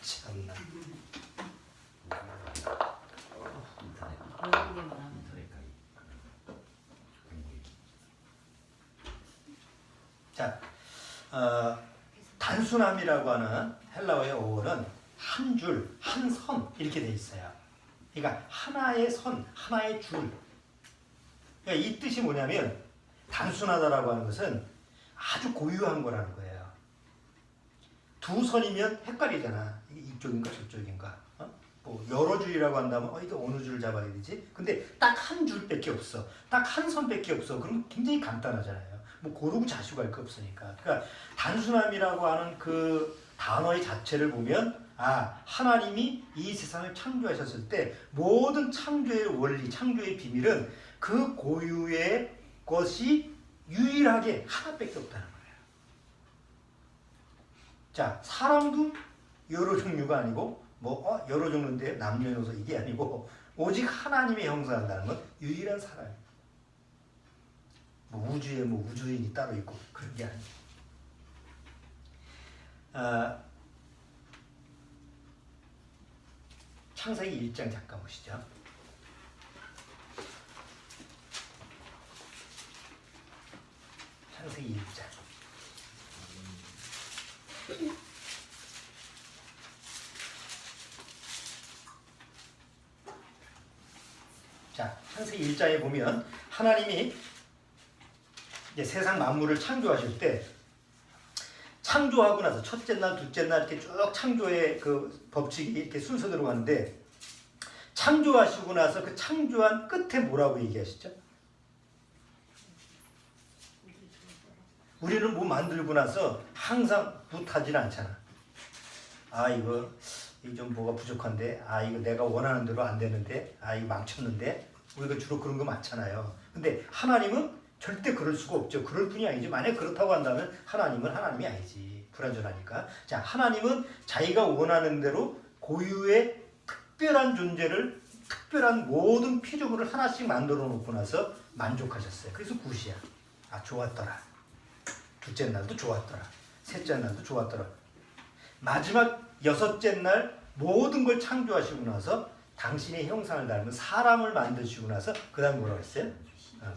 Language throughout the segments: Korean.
참나. 자, 단순함이라고 하는 헬라어의 어원은 한 줄, 한 선 이렇게 돼 있어요. 그러니까 하나의 선, 하나의 줄. 그러니까 이 뜻이 뭐냐면 단순하다라고 하는 것은 아주 고유한 거라는 거예요. 두 선이면 헷갈리잖아. 이게 이쪽인가 저쪽인가. 뭐 여러 줄이라고 한다면 이게 어느 줄을 잡아야 되지? 근데 딱 한 줄밖에 없어. 딱 한 선밖에 없어. 그럼 굉장히 간단하잖아요. 뭐 고르고 자시고 할 거 없으니까. 그러니까 단순함이라고 하는 그 단어의 자체를 보면 하나님이 이 세상을 창조하셨을 때 모든 창조의 원리, 창조의 비밀은 그 고유의 것이 유일하게 하나밖에 없다는 거예요. 자, 사람도 여러 종류가 아니고 여러 종류인데 남녀노소 이게 아니고 오직 하나님의 형상한다는 건 유일한 사람이에요. 우주에 우주인이 따로 있고 그런 게 아니에요. 창세기 1장 잠깐 보시죠. 창세기 1장. 자, 창세기 1장에 보면 하나님이 이제 세상 만물을 창조하실 때 창조하고 나서 첫째 날, 둘째 날 이렇게 쭉 창조의 그 법칙이 이렇게 순서대로 가는데 창조하시고 나서 그 창조한 끝에 뭐라고 얘기하시죠? 우리는 뭐 만들고 나서 항상 부탁하지는 않잖아. 이거 좀 뭐가 부족한데, 이거 내가 원하는 대로 안 되는데, 이거 망쳤는데, 우리가 주로 그런 거 많잖아요. 근데 하나님은 절대 그럴 수가 없죠. 그럴 뿐이 아니죠. 만약 그렇다고 한다면 하나님은 하나님이 아니지. 불완전하니까. 자, 하나님은 자기가 원하는 대로 고유의 특별한 존재를, 특별한 모든 피조물을 하나씩 만들어 놓고 나서 만족하셨어요. 그래서 굿이야. 좋았더라. 둘째 날도 좋았더라. 셋째 날도 좋았더라. 마지막 여섯째 날 모든 걸 창조하시고 나서 당신의 형상을 닮은 사람을 만드시고 나서 그 다음 뭐라고 했어요?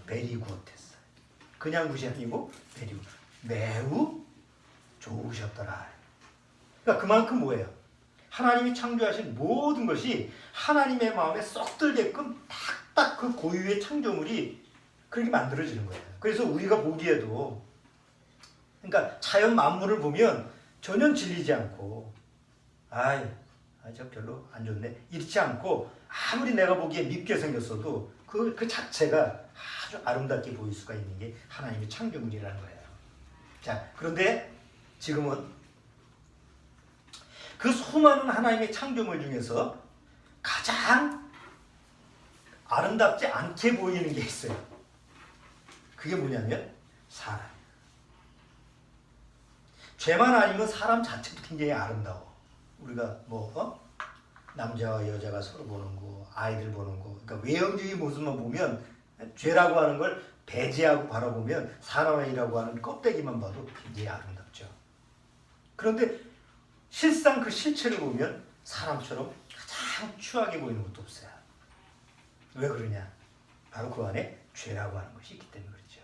베리 굿 했어요. 그냥 굿이 아니고 베리 굿. 매우 좋으셨더라. 그러니까 그만큼 뭐예요? 하나님이 창조하신 모든 것이 하나님의 마음에 쏙 들게끔 딱딱 그 고유의 창조물이 그렇게 만들어지는 거예요. 그래서 우리가 보기에도 그러니까 자연 만물을 보면 전혀 질리지 않고 저 별로 안 좋네 이렇지 않고 아무리 내가 보기에 밉게 생겼어도 그 자체가 아주 아름답게 보일 수가 있는 게 하나님의 창조물이라는 거예요. 자, 그런데 지금은 그 수많은 하나님의 창조물 중에서 가장 아름답지 않게 보이는 게 있어요. 그게 뭐냐면 사람. 죄만 아니면 사람 자체도 굉장히 아름다워. 우리가 남자와 여자가 서로 보는 거, 아이들 보는 거, 그러니까 외형적인 모습만 보면 죄라고 하는 걸 배제하고 바라보면 사람이라고 하는 껍데기만 봐도 굉장히 아름답죠. 그런데 실상 그 실체를 보면 사람처럼 가장 추하게 보이는 것도 없어요. 왜 그러냐? 바로 그 안에 죄라고 하는 것이 있기 때문에 그렇죠.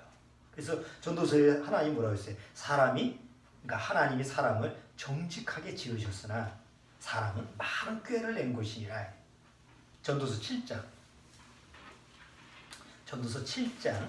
그래서 전도서에 하나님이 뭐라고 했어요? 그러니까 하나님이 사람을 정직하게 지으셨으나 사람은 많은 꾀를 낸 것이니라. 전도서 7장. 전도서 7장.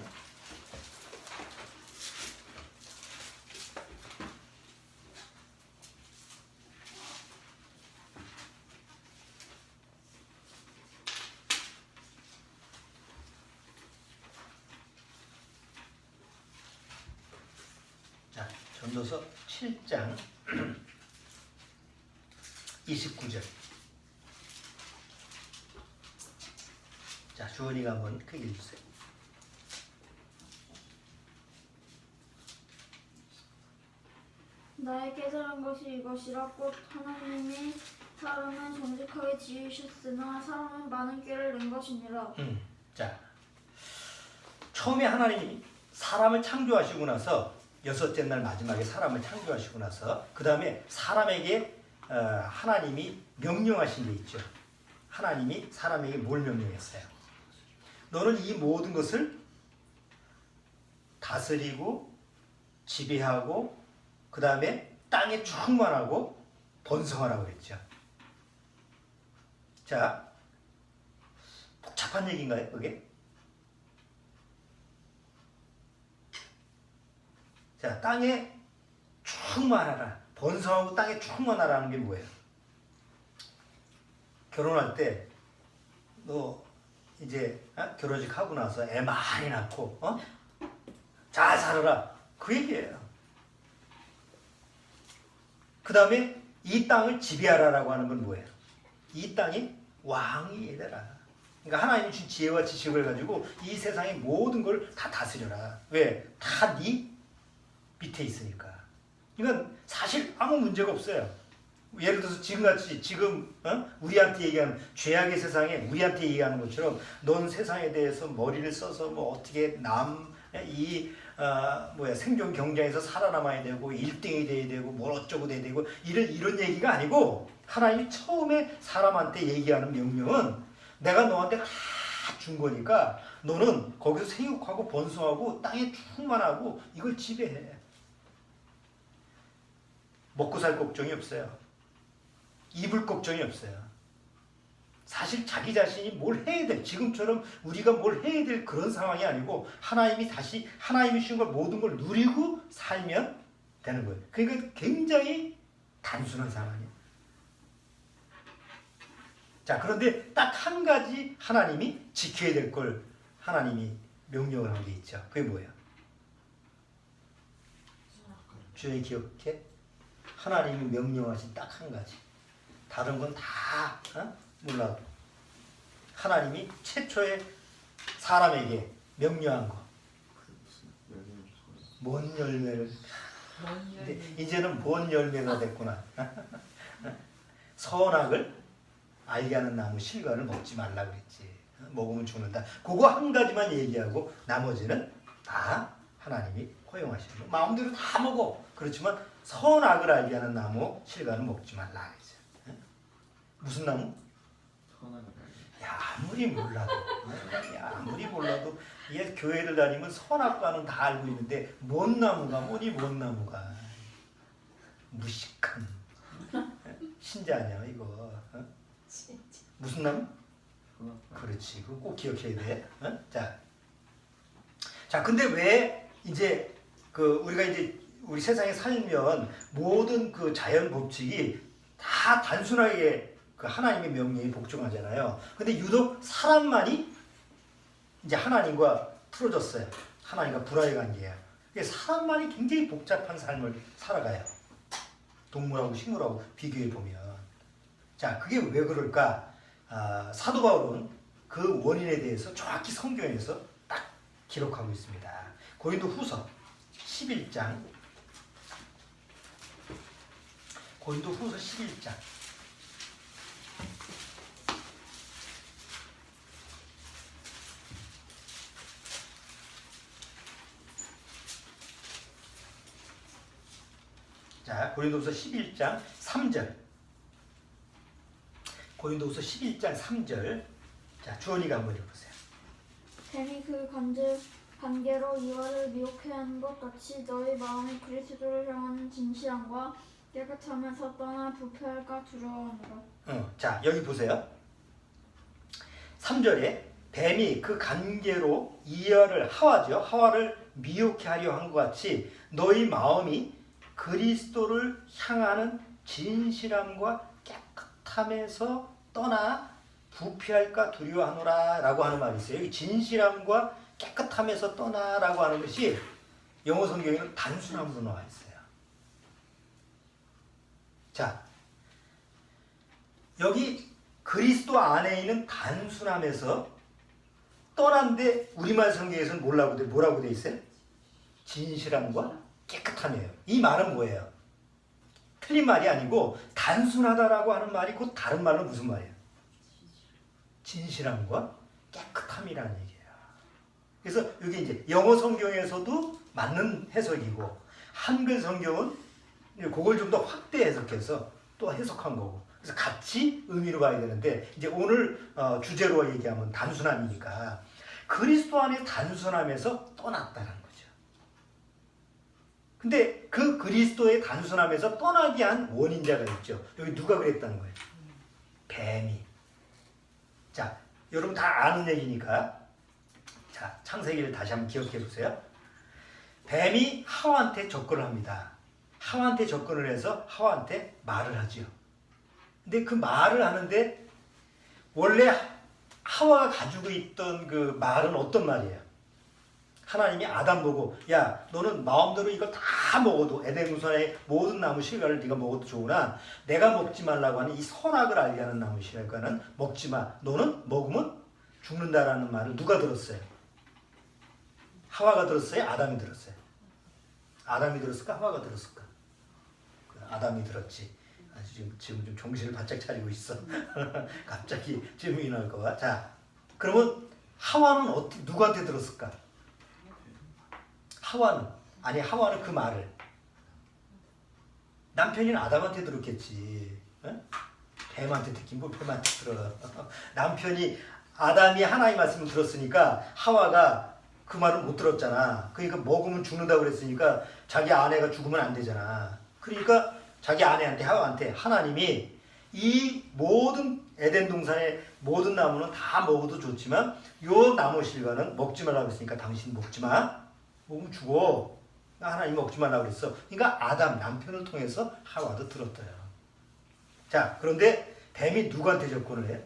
자, 전도서 7장 29절. 자, 주원이가 한번 크게 읽으세요. 나의 깨달은 것이 이것이라. 곧 하나님이 사람은 정직하게 지으셨으나 사람은 많은 꾀를 낸 것이니라. 자, 처음에 하나님이 사람을 창조하시고 나서 여섯째 날 마지막에 사람을 창조하시고 나서 그 다음에 사람에게 하나님이 명령하신 게 있죠. 하나님이 사람에게 뭘 명령했어요? 너는 이 모든 것을 다스리고 지배하고 그 다음에 땅에 충만하고 번성하라고 했죠. 자, 복잡한 얘기인가요, 그게? 자, 땅에 충만하라. 번성하고 땅에 충만하라는 게 뭐예요? 결혼할 때 너 이제 결혼식 하고 나서 애 많이 낳고 잘 살아라. 그 얘기예요. 그 다음에 이 땅을 지배하라라고 하는 건 뭐예요? 이 땅이 왕이 되라. 그러니까 하나님이 준 지혜와 지식을 가지고 이 세상의 모든 걸 다 다스려라. 왜? 다 네 밑에 있으니까. 그러니까 사실 아무 문제가 없어요. 예를 들어서 지금같이 지금 우리한테 얘기하는 죄악의 세상에 우리한테 얘기하는 것처럼 넌 세상에 대해서 머리를 써서 뭐 어떻게 생존 경쟁에서 살아남아야 되고 1등이 돼야 되고 뭘 어쩌고 돼야 되고 이런 얘기가 아니고 하나님이 처음에 사람한테 얘기하는 명령은 내가 너한테 다 준 거니까 너는 거기서 생육하고 번성하고 땅에 충만하고 이걸 지배해. 먹고 살 걱정이 없어요. 입을 걱정이 없어요. 사실 자기 자신이 뭘 해야 될, 지금처럼 우리가 뭘 해야 될 그런 상황이 아니고 하나님이 주신 걸 모든 걸 누리고 살면 되는 거예요. 그러니까 굉장히 단순한 상황이에요. 자, 그런데 딱 한 가지 하나님이 지켜야 될 걸 하나님이 명령을 한 게 있죠. 그게 뭐예요? 주의 기억해? 하나님이 명령하신 딱 한 가지. 다른 건 다 몰라도 하나님이 최초에 사람에게 명령한 거. 뭔 열매를? 이제는 뭔 열매가 됐구나. 선악을 알게 하는 나무 실과를 먹지 말라고 그랬지. 먹으면 죽는다. 그거 한 가지만 얘기하고 나머지는 다 하나님이 허용하시는 거. 마음대로 다 먹어. 그렇지만 선악을 알게 하는 나무 실과는 먹지 말라 그랬지. 무슨 나무? 야, 아무리 몰라도 얘 교회를 다니면 선악과는 다 알고 있는데 뭔 나무가 뭔 나무가 무식한 신자 아니야 이거. 무슨 나무? 그렇지. 그거 꼭 기억해야 돼. 자, 근데 왜 이제 우리가 이제 우리 세상에 살면 모든 그 자연 법칙이 다 단순하게 그 하나님의 명령에 복종하잖아요. 근데 유독 사람만이 이제 하나님과 풀어졌어요. 하나님과 불화의 관계예요. 사람만이 굉장히 복잡한 삶을 살아가요. 동물하고 식물하고 비교해 보면. 자, 그게 왜 그럴까? 사도 바울은 그 원인에 대해서 정확히 성경에서 딱 기록하고 있습니다. 고린도후서 11장. 고린도후서 11장. 자, 고린도후서 11장 3절. 고린도후서 11장 3절. 자, 주원이가 한번 읽어보세요. 뱀이 그 관계로 이와를 미혹해 하는 것 같이 너희 마음이 그리스도를 향하는 진실함과 깨끗함에서 떠나 부패할까 두려워하노라. 자, 여기 보세요. 3절에 뱀이 그 관계로 하와를 미혹해 하려 한 것 같이 너희 마음이 그리스도를 향하는 진실함과 깨끗함에서 떠나 부패할까 두려워하노라 라고 하는 말이 있어요. 여기 진실함과 깨끗함에서 떠나라고 하는 것이 영어 성경에는 단순함으로 나와 있어요. 자, 여기 그리스도 안에 있는 단순함에서 떠난데 우리말 성경에서는 뭐라고 돼 있어요? 진실함과 깨끗함이에요. 이 말은 뭐예요? 틀린 말이 아니고 단순하다라고 하는 말이 곧 다른 말로 무슨 말이에요? 진실함과 깨끗함이라는 얘기예요. 그래서 여기 이제 영어 성경에서도 맞는 해석이고 한글 성경은 그걸 좀 더 확대 해석해서 또 해석한 거고. 그래서 같이 의미로 봐야 되는데 이제 오늘 주제로 얘기하면 단순함이니까 그리스도 안에 단순함에서 떠났다는 거죠. 근데 그 그리스도의 단순함에서 떠나게 한 원인자가 있죠. 여기 누가 그랬다는 거예요? 뱀이. 자, 여러분 다 아는 얘기니까 자, 창세기를 다시 한번 기억해 보세요. 뱀이 하와한테 접근을 합니다. 하와한테 접근을 해서 하와한테 말을 하지요. 근데 그 말을 하는데 원래 하와가 가지고 있던 그 말은 어떤 말이에요? 하나님이 아담 보고 야 너는 마음대로 이거 다 먹어도 에덴 동산의 모든 나무 실과를 네가 먹어도 좋으나 내가 먹지 말라고 하는 이 선악을 알게 하는 나무 실과는 먹지 마. 너는 먹으면 죽는다라는 말을 누가 들었어요? 하와가 들었어요? 아담이 들었어요? 아담이 들었을까? 하와가 들었을까? 아담이 들었지. 지금 좀 정신을 바짝 차리고 있어. 갑자기 질문이 나올 거야. 자, 그러면 하와는 누구한테 들었을까? 하와는 그 말을 남편인 아담한테 들었겠지. 어? 뱀한테 듣긴 뭘 뱀한테 들어. 남편이 아담이 하나님 말씀을 들었으니까 하와가 그 말을 못 들었잖아. 그러니까 먹으면 죽는다고 그랬으니까 자기 아내가 죽으면 안 되잖아. 그러니까 자기 아내한테 하와한테 하나님이 이 모든 에덴 동산의 모든 나무는 다 먹어도 좋지만 요 나무 실과는 먹지 말라고 했으니까 당신 먹지 마. 먹으면 죽어. 하나님 먹지 말라고 그랬어. 그러니까 아담 남편을 통해서 하와도 들었대요. 자, 그런데 뱀이 누구한테 접근을 해?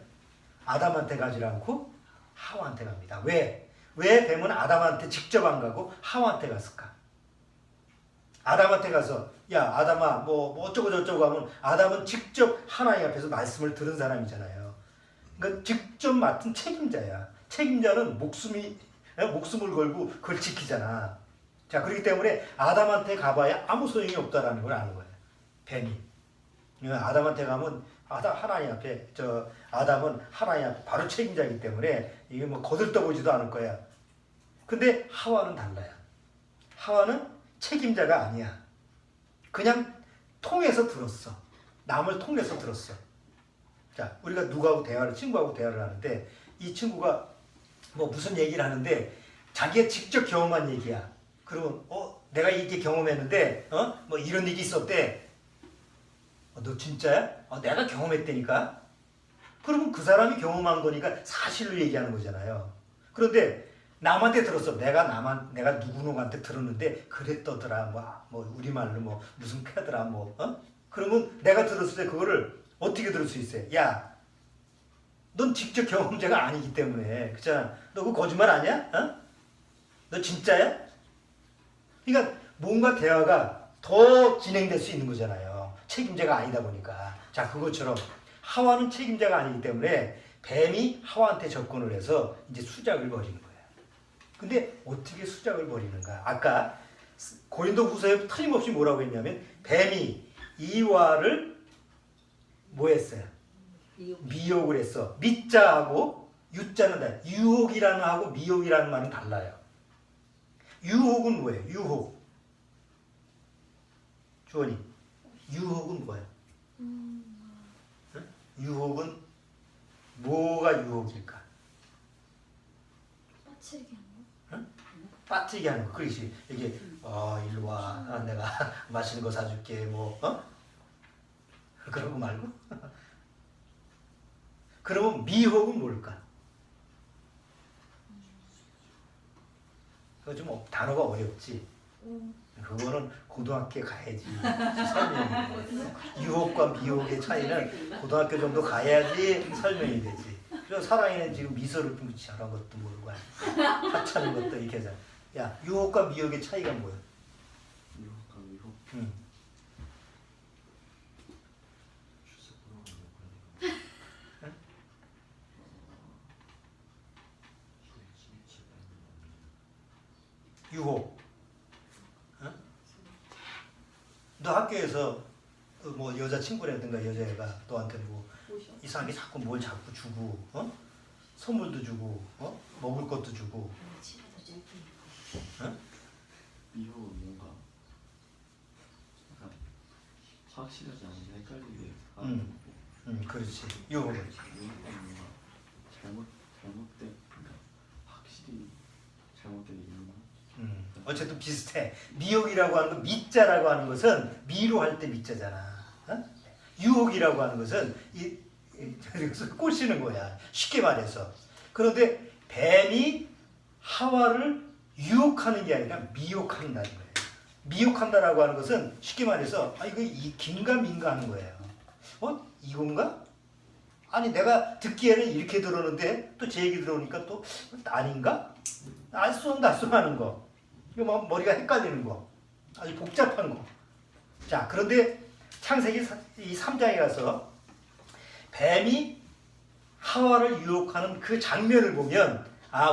아담한테 가지 않고 하와한테 갑니다. 왜? 왜 뱀은 아담한테 직접 안 가고 하와한테 갔을까? 아담한테 가서 야 아담아 뭐 어쩌고 저쩌고 하면 아담은 직접 하나님 앞에서 말씀을 들은 사람이잖아요. 그러니까 직접 맡은 책임자야. 책임자는 목숨을 걸고 그걸 지키잖아. 자, 그렇기 때문에 아담한테 가봐야 아무 소용이 없다라는 걸 아는 거예요. 뱀이. 아담한테 가면 하나님 앞에 아담은 하나님 앞에 바로 책임자이기 때문에 이게 뭐 거들떠보지도 않을 거야. 근데 하와는 달라요. 하와는 책임자가 아니야. 그냥 통해서 들었어. 남을 통해서 들었어. 자, 우리가 친구하고 대화를 하는데 이 친구가 뭐 무슨 얘기를 하는데 자기가 직접 경험한 얘기야. 그러면 내가 이렇게 경험했는데 뭐 이런 일이 있었대. 너 진짜야? 내가 경험했다니까. 그러면 그 사람이 경험한 거니까 사실로 얘기하는 거잖아요. 그런데 남한테 들었어. 내가 누구누구한테 들었는데 그랬더더라. 뭐 우리말로 뭐 무슨 패더라. 그러면 내가 들었을 때 그거를 어떻게 들을 수 있어요? 야, 넌 직접 경험자가 아니기 때문에. 그렇잖아. 너 그거 거짓말 아니야? 너 진짜야? 그러니까 뭔가 대화가 더 진행될 수 있는 거잖아요. 책임자가 아니다 보니까. 자, 그것처럼 하와는 책임자가 아니기 때문에 뱀이 하와한테 접근을 해서 이제 수작을 벌이는 거예요. 근데 어떻게 수작을 벌이는가? 아까 고린도후서에 틀림없이 뭐라고 했냐면 뱀이 이와를 뭐 했어요? 미혹을 했어. 미자하고 유자는 달라요. 유혹이라는 하고 미혹이라는 말은 달라요. 유혹은 뭐예요? 유혹. 주원이. 유혹은 뭐예요? 응? 유혹은 뭐가 유혹일까? 빠치게 하는 거? 응? 빠뜨리게 하는 거. 그렇지. 이게 일로 와. 내가 맛있는 거 사줄게. 그런 거 말고. 그러면 미혹은 뭘까? 그거 좀 단어가 어렵지. 그거는 고등학교에 가야지 설명이. 유혹과 미혹의 차이는 고등학교 정도 가야지 설명이 되지. 그래서 사랑이는 지금 미소를 좀 저런 것도 모르고 하찮은 것도 이렇게 해서 야, 유혹과 미혹의 차이가 뭐야? 유혹과 미혹. 응. 유혹. 너 학교에서 뭐 여자친구라든가 여자애가 너한테 뭐 이상하게 뭘 자꾸 주고 선물도 주고 먹을 것도 주고 미혹은 뭔가 약간 확실하지 않은데 헷갈리게 그렇지. 요거 그렇지. 뭔가 잘못된 그러니까 확실히 잘못된 이유나 어쨌든 비슷해. 미혹이라고 하는 건 미자라고 하는 것은 미로 할 때 미자잖아. 어? 유혹이라고 하는 것은 꼬시는 거야. 쉽게 말해서. 그런데 뱀이 하와를 유혹하는 게 아니라 미혹한다는 거예요. 미혹한다라고 하는 것은 쉽게 말해서 이거 긴가민가 하는 거예요. 이건가? 아니 내가 듣기에는 이렇게 들었는데 또 제 얘기 들어오니까 또 아닌가? 알쏭달쏭하는 거. 이거 뭐 머리가 헷갈리는 거. 아주 복잡한 거. 자, 그런데 창세기 3장에 가서 뱀이 하와를 유혹하는 그 장면을 보면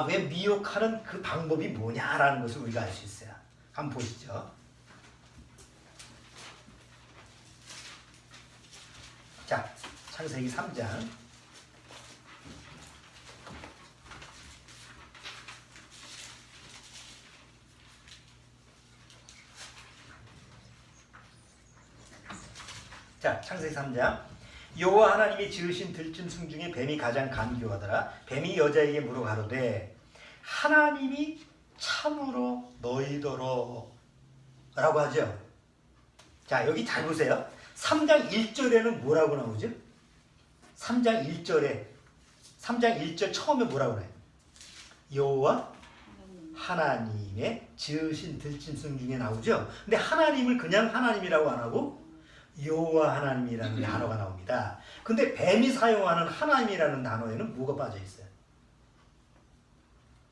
왜 미혹하는 그 방법이 뭐냐라는 것을 우리가 알 수 있어요. 한번 보시죠. 자, 창세기 3장. 자, 창세기 3장. 여호와 하나님이 지으신 들짐승 중에 뱀이 가장 간교하더라. 뱀이 여자에게 물어 가로되 하나님이 참으로 너희더러 라고 하죠. 자, 여기 잘 보세요. 3장 1절에는 뭐라고 나오죠? 3장 1절 처음에 뭐라고 그래요? 여호와 하나님의 지으신 들짐승 중에 나오죠. 근데 하나님을 그냥 하나님이라고 안 하고 여호와 하나님이라는 단어가 나옵니다. 근데 뱀이 사용하는 하나님이라는 단어에는 뭐가 빠져 있어요?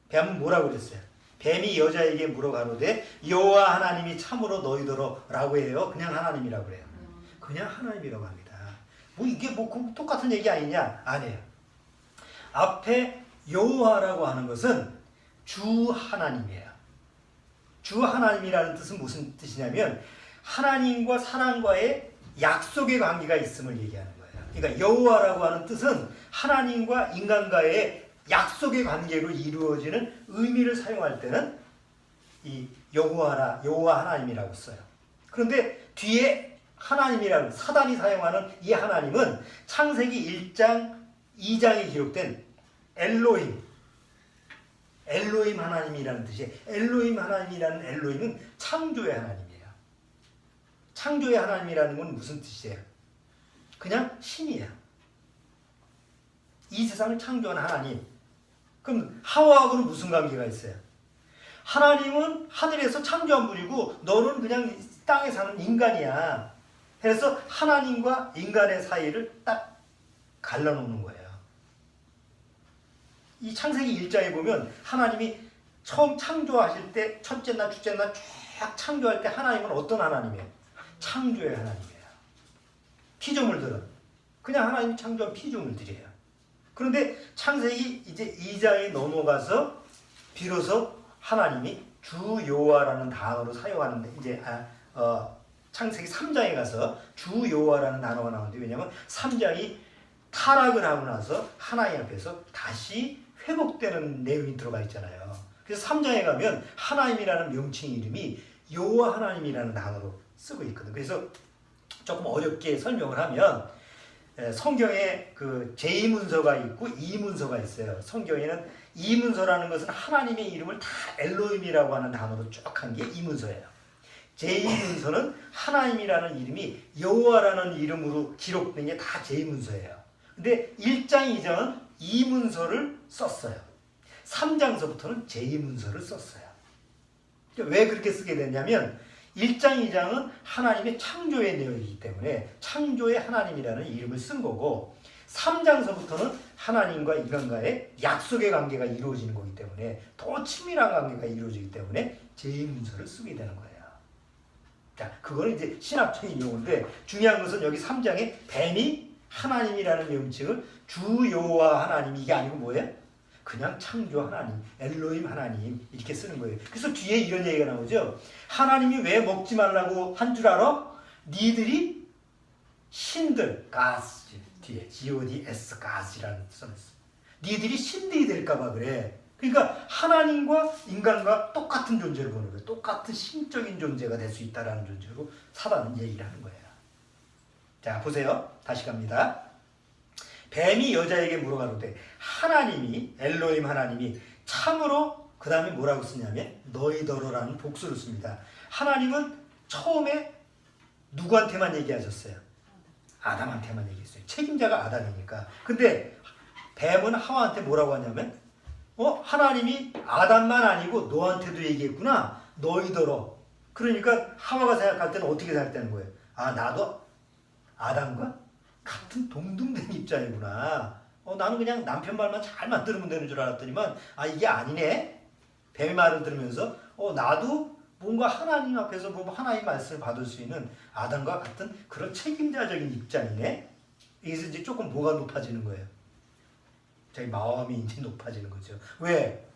뱀은 뭐라고 그랬어요? 뱀이 여자에게 물어가로되 여호와 하나님이 참으로 너희더러라고 해요. 그냥 하나님이라고 그래요. 그냥 하나님이라고 합니다. 이게 똑같은 얘기 아니냐? 아니에요. 앞에 여호와라고 하는 것은 주 하나님이에요. 주 하나님이라는 뜻은 무슨 뜻이냐면 하나님과 사람과의 약속의 관계가 있음을 얘기하는 거예요. 그러니까 여호와라고 하는 뜻은 하나님과 인간과의 약속의 관계로 이루어지는 의미를 사용할 때는 이 여호와 하나님이라고 써요. 그런데 뒤에 하나님이라는 사단이 사용하는 이 하나님은 창세기 1장 2장에 기록된 엘로힘 하나님이라는 뜻이에요. 엘로힘 하나님이라는 엘로힘은 창조의 하나님이에요. 창조의 하나님이라는 건 무슨 뜻이에요? 그냥 신이에요. 이 세상을 창조한 하나님. 그럼 하와하고는 무슨 관계가 있어요? 하나님은 하늘에서 창조한 분이고 너는 그냥 땅에 사는 인간이야. 그래서 하나님과 인간의 사이를 딱 갈라놓는 거예요. 이 창세기 1장에 보면 하나님이 처음 창조하실 때 첫째 날, 둘째 날 쫙 창조할 때 하나님은 어떤 하나님이에요? 창조의 하나님이에요. 피조물들은 그냥 하나님이 창조한 피조물들이에요. 그런데 창세기 이제 2장에 넘어가서 비로소 하나님이 주 여호와라는 단어로 사용하는데 이제 창세기 3장에 가서 주 여호와라는 단어가 나오는데 왜냐하면 3장이 타락을 하고 나서 하나님 앞에서 다시 회복되는 내용이 들어가 있잖아요. 그래서 3장에 가면 하나님이라는 명칭 이름이 여호와 하나님이라는 단어로 쓰고 있거든. 그래서 조금 어렵게 설명을 하면 성경에 그 제2문서가 있고 2문서가 있어요. 성경에는 2문서라는 것은 하나님의 이름을 다 엘로힘이라고 하는 단어로 쭉 한 게 2문서예요. 제2문서는 하나님이라는 이름이 여호와라는 이름으로 기록된 게 다 제2문서예요. 근데 1장, 2장은 2문서를 썼어요. 3장서부터는 제2문서를 썼어요. 왜 그렇게 쓰게 됐냐면 1장, 2장은 하나님의 창조의 내용이기 때문에 창조의 하나님이라는 이름을 쓴 거고 3장서부터는 하나님과 인간과의 약속의 관계가 이루어지는 거기 때문에 더 친밀한 관계가 이루어지기 때문에 제2문서를 쓰게 되는 거예요. 자, 그거는 이제 신학적인 용어인데 중요한 것은 여기 3장에 뱀이 하나님이라는 명칭을 주 여호와 하나님 이게 아니고 뭐예요? 그냥 창조 하나님, 엘로힘 하나님 이렇게 쓰는 거예요. 그래서 뒤에 이런 얘기가 나오죠. 하나님이 왜 먹지 말라고 한 줄 알아? 니들이 신들, 가스 뒤에 G-O-D-S 가스라는 써놨어. 니들이 신들이 될까 봐 그래. 그러니까 하나님과 인간과 똑같은 존재를 보는 거예요. 똑같은 신적인 존재가 될 수 있다라는 존재로 사단은 얘기를 하는 거예요. 자, 보세요. 다시 갑니다. 뱀이 여자에게 물어가로되 하나님이 엘로힘 하나님이 참으로 그 다음에 뭐라고 쓰냐면 너희더러라는 복수를 씁니다. 하나님은 처음에 누구한테만 얘기하셨어요? 아담한테만 얘기했어요. 책임자가 아담이니까. 근데 뱀은 하와한테 뭐라고 하냐면 하나님이 아담만 아니고 너한테도 얘기했구나. 너희더러. 그러니까 하와가 생각할 때는 어떻게 생각되는 거예요? 아, 나도 아담과 같은 동등된 입장이구나. 나는 그냥 남편 말만 잘만 들으면 되는 줄 알았더니만 이게 아니네. 뱀의 말을 들으면서 나도 뭔가 하나님 앞에서 뭐 하나님 말씀을 받을 수 있는 아담과 같은 그런 책임자적인 입장이네. 여기서 이제 조금 뭐가 높아지는 거예요? 저희 마음이 이제 높아지는 거죠. 왜?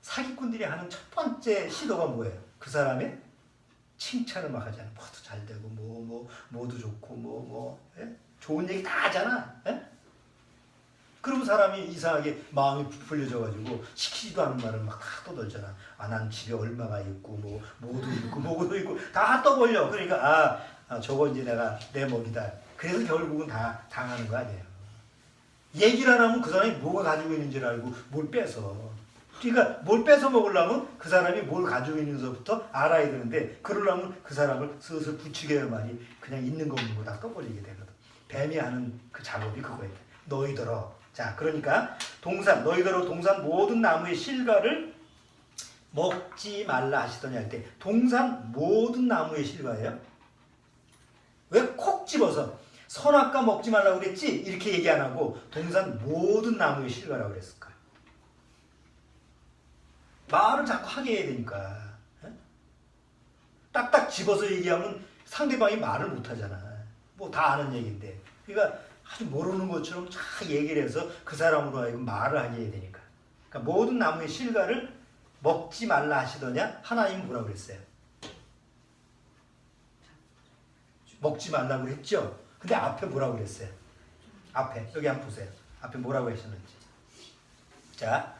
사기꾼들이 하는 첫 번째 시도가 뭐예요? 그 사람의 칭찬을 막 하잖아. 뭐도 잘 되고 뭐도 좋고 예? 좋은 얘기 다 하잖아. 예? 그러면 사람이 이상하게 마음이 부풀려져가지고 시키지도 않은 말을 막 다 떠들잖아. 난 집에 얼마가 있고 뭐도 있고 다 떠벌려. 그러니까 저거 이제 내가 내 먹이다. 그래서 결국은 다 당하는 거 아니에요. 얘기를 안 하면 그 사람이 뭐가 가지고 있는지를 알고 뭘 뺏어. 그러니까 뭘 뺏어 먹으려면 그 사람이 뭘 가지고 있는지부터 알아야 되는데 그러려면 그 사람을 슬슬 부추겨야만이 그냥 있는 거 없는 거 다 떠버리게 되거든. 뱀이 하는 그 작업이 그거예요. 너희더러. 자, 그러니까 너희더러 동산 모든 나무의 실과를 먹지 말라 하시더니 할 때 동산 모든 나무의 실과예요. 왜 콕 집어서 선악과 먹지 말라고 그랬지? 이렇게 얘기 안 하고 동산 모든 나무의 실과라고 그랬을까? 말을 자꾸 하게 해야 되니까. 딱딱 집어서 얘기하면 상대방이 말을 못 하잖아. 뭐 다 아는 얘기인데. 그러니까 아주 모르는 것처럼 잘 얘기를 해서 그 사람으로 하여금 말을 하게 해야 되니까. 그러니까 모든 나무의 실과를 먹지 말라 하시더냐? 하나님은 뭐라고 그랬어요? 먹지 말라고 했죠? 근데 앞에 뭐라고 그랬어요? 앞에 여기 한번 보세요. 앞에 뭐라고 하셨는지. 자,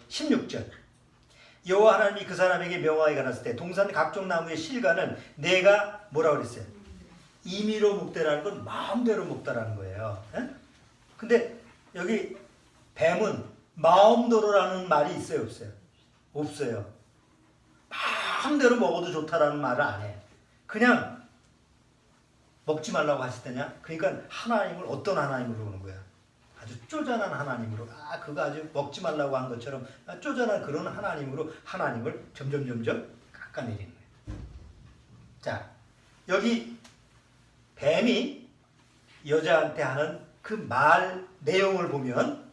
16절. 여호와 하나님이 그 사람에게 명하여 가라사대 때 동산 각종 나무의 실과는 내가 뭐라고 그랬어요? 임의로 먹되라는 건 마음대로 먹다라는 거예요. 근데 여기 뱀은 마음대로라는 말이 있어요, 없어요? 없어요. 마음대로 먹어도 좋다라는 말을 안 해. 그냥 먹지 말라고 하실 때냐? 그러니까 하나님을 어떤 하나님으로 보는 거야? 아주 쪼잔한 하나님으로, 그거 아주 먹지 말라고 한 것처럼 쪼잔한 그런 하나님으로 하나님을 점점 깎아내리는 거예요. 자, 여기 뱀이 여자한테 하는 그 말 내용을 보면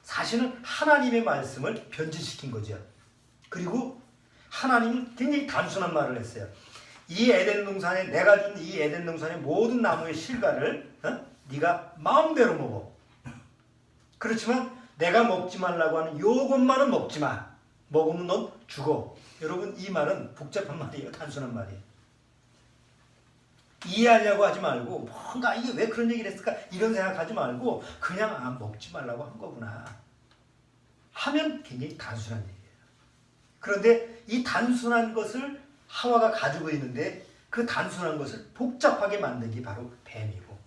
사실은 하나님의 말씀을 변질시킨 거죠. 그리고 하나님은 굉장히 단순한 말을 했어요. 이 에덴 동산에 내가 준 이 에덴 동산의 모든 나무의 실과를 네가 마음대로 먹어. 그렇지만 내가 먹지 말라고 하는 요것만은 먹지 마. 먹으면 넌 죽어. 여러분, 이 말은 복잡한 말이에요. 단순한 말이에요. 이해하려고 하지 말고 뭔가 이게 왜 그런 얘기를 했을까 이런 생각하지 말고 그냥 먹지 말라고 한 거구나 하면 굉장히 단순한 얘기예요. 그런데 이 단순한 것을 하와가 가지고 있는데 그 단순한 것을 복잡하게 만든 게 바로 뱀이고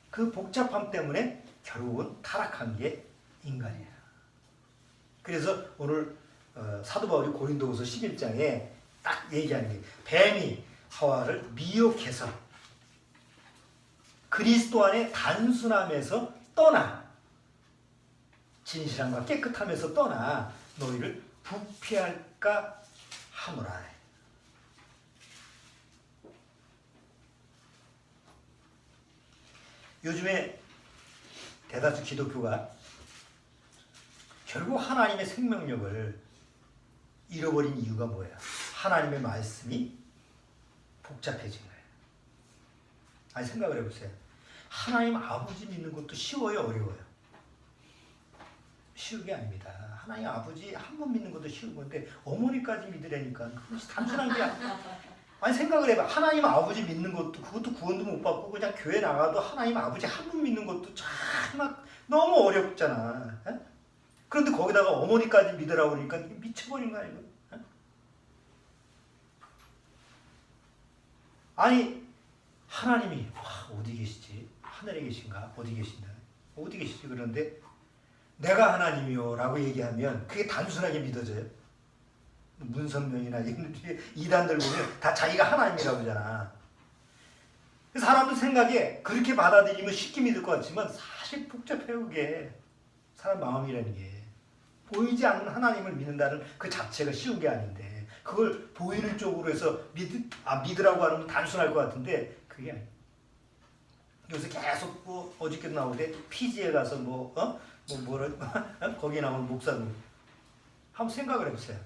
그 복잡함 때문에 결국은 타락한 게 인간이에요. 그래서 오늘 사도 바울이 고린도후서 11장에 딱 얘기하는 게 뱀이 하와를 미혹해서 그리스도 안에 단순함에서 떠나 진실함과 깨끗함에서 떠나 너희를 부패할까 하노라. 요즘에 대다수 기독교가 결국 하나님의 생명력을 잃어버린 이유가 뭐예요? 하나님의 말씀이 복잡해진 거예요. 아니 생각을 해보세요. 하나님 아버지 믿는 것도 쉬워요, 어려워요? 쉬운 게 아닙니다. 하나님 아버지 한 번 믿는 것도 쉬운 건데 어머니까지 믿으라니까 그것이 단순한 게 아니 생각을 해봐. 하나님 아버지 믿는 것도 그것도 구원도 못 받고 그냥 교회 나가도 하나님 아버지 한 분 믿는 것도 참 막 너무 어렵잖아. 에? 그런데 거기다가 어머니까지 믿으라고 그러니까 미쳐버린 거 아니에요? 아니 하나님이 어디 계시지? 하늘에 계신가? 어디 계신다? 어디 계시지? 그런데 내가 하나님이요 라고 얘기하면 그게 단순하게 믿어져요. 문선명이나 이단들 보면 다 자기가 하나님이라고 하잖아. 사람들 생각에 그렇게 받아들이면 쉽게 믿을 것 같지만 사실 복잡해요. 그게 사람 마음이라는 게 보이지 않는 하나님을 믿는다는 그 자체가 쉬운 게 아닌데 그걸 보이는 쪽으로 해서 믿으라고 하는 건 단순할 것 같은데 그게 아니에요. 요새 계속 뭐 어저께도 나오는데 피지에 가서 거기 나오는 목사님 한번 생각을 해보세요.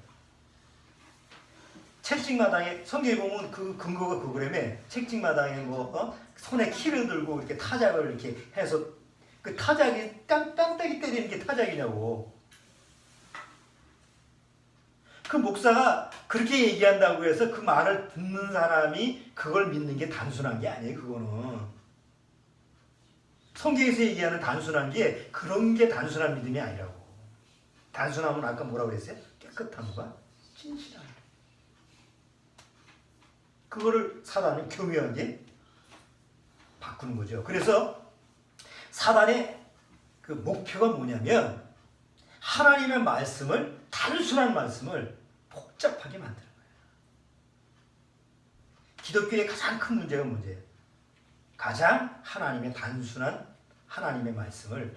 채찍마당에 성경에 보면 그 근거가 그거라며 채찍마당에 손에 키를 들고 이렇게 타작을 이렇게 해서 그 타작이 땀때기 때리는 게 타작이냐고. 그 목사가 그렇게 얘기한다고 해서 그 말을 듣는 사람이 그걸 믿는 게 단순한 게 아니에요. 그거는 성경에서 얘기하는 단순한 게 그런 게 단순한 믿음이 아니라고. 단순함은 아까 뭐라고 그랬어요? 깨끗함과 진실함. 그거를 사단은 교묘하게 바꾸는 거죠. 그래서 사단의 그 목표가 뭐냐면 하나님의 말씀을 단순한 말씀을 복잡하게 만드는 거예요. 기독교의 가장 큰 문제가 뭐예요? 가장 하나님의 단순한 하나님의 말씀을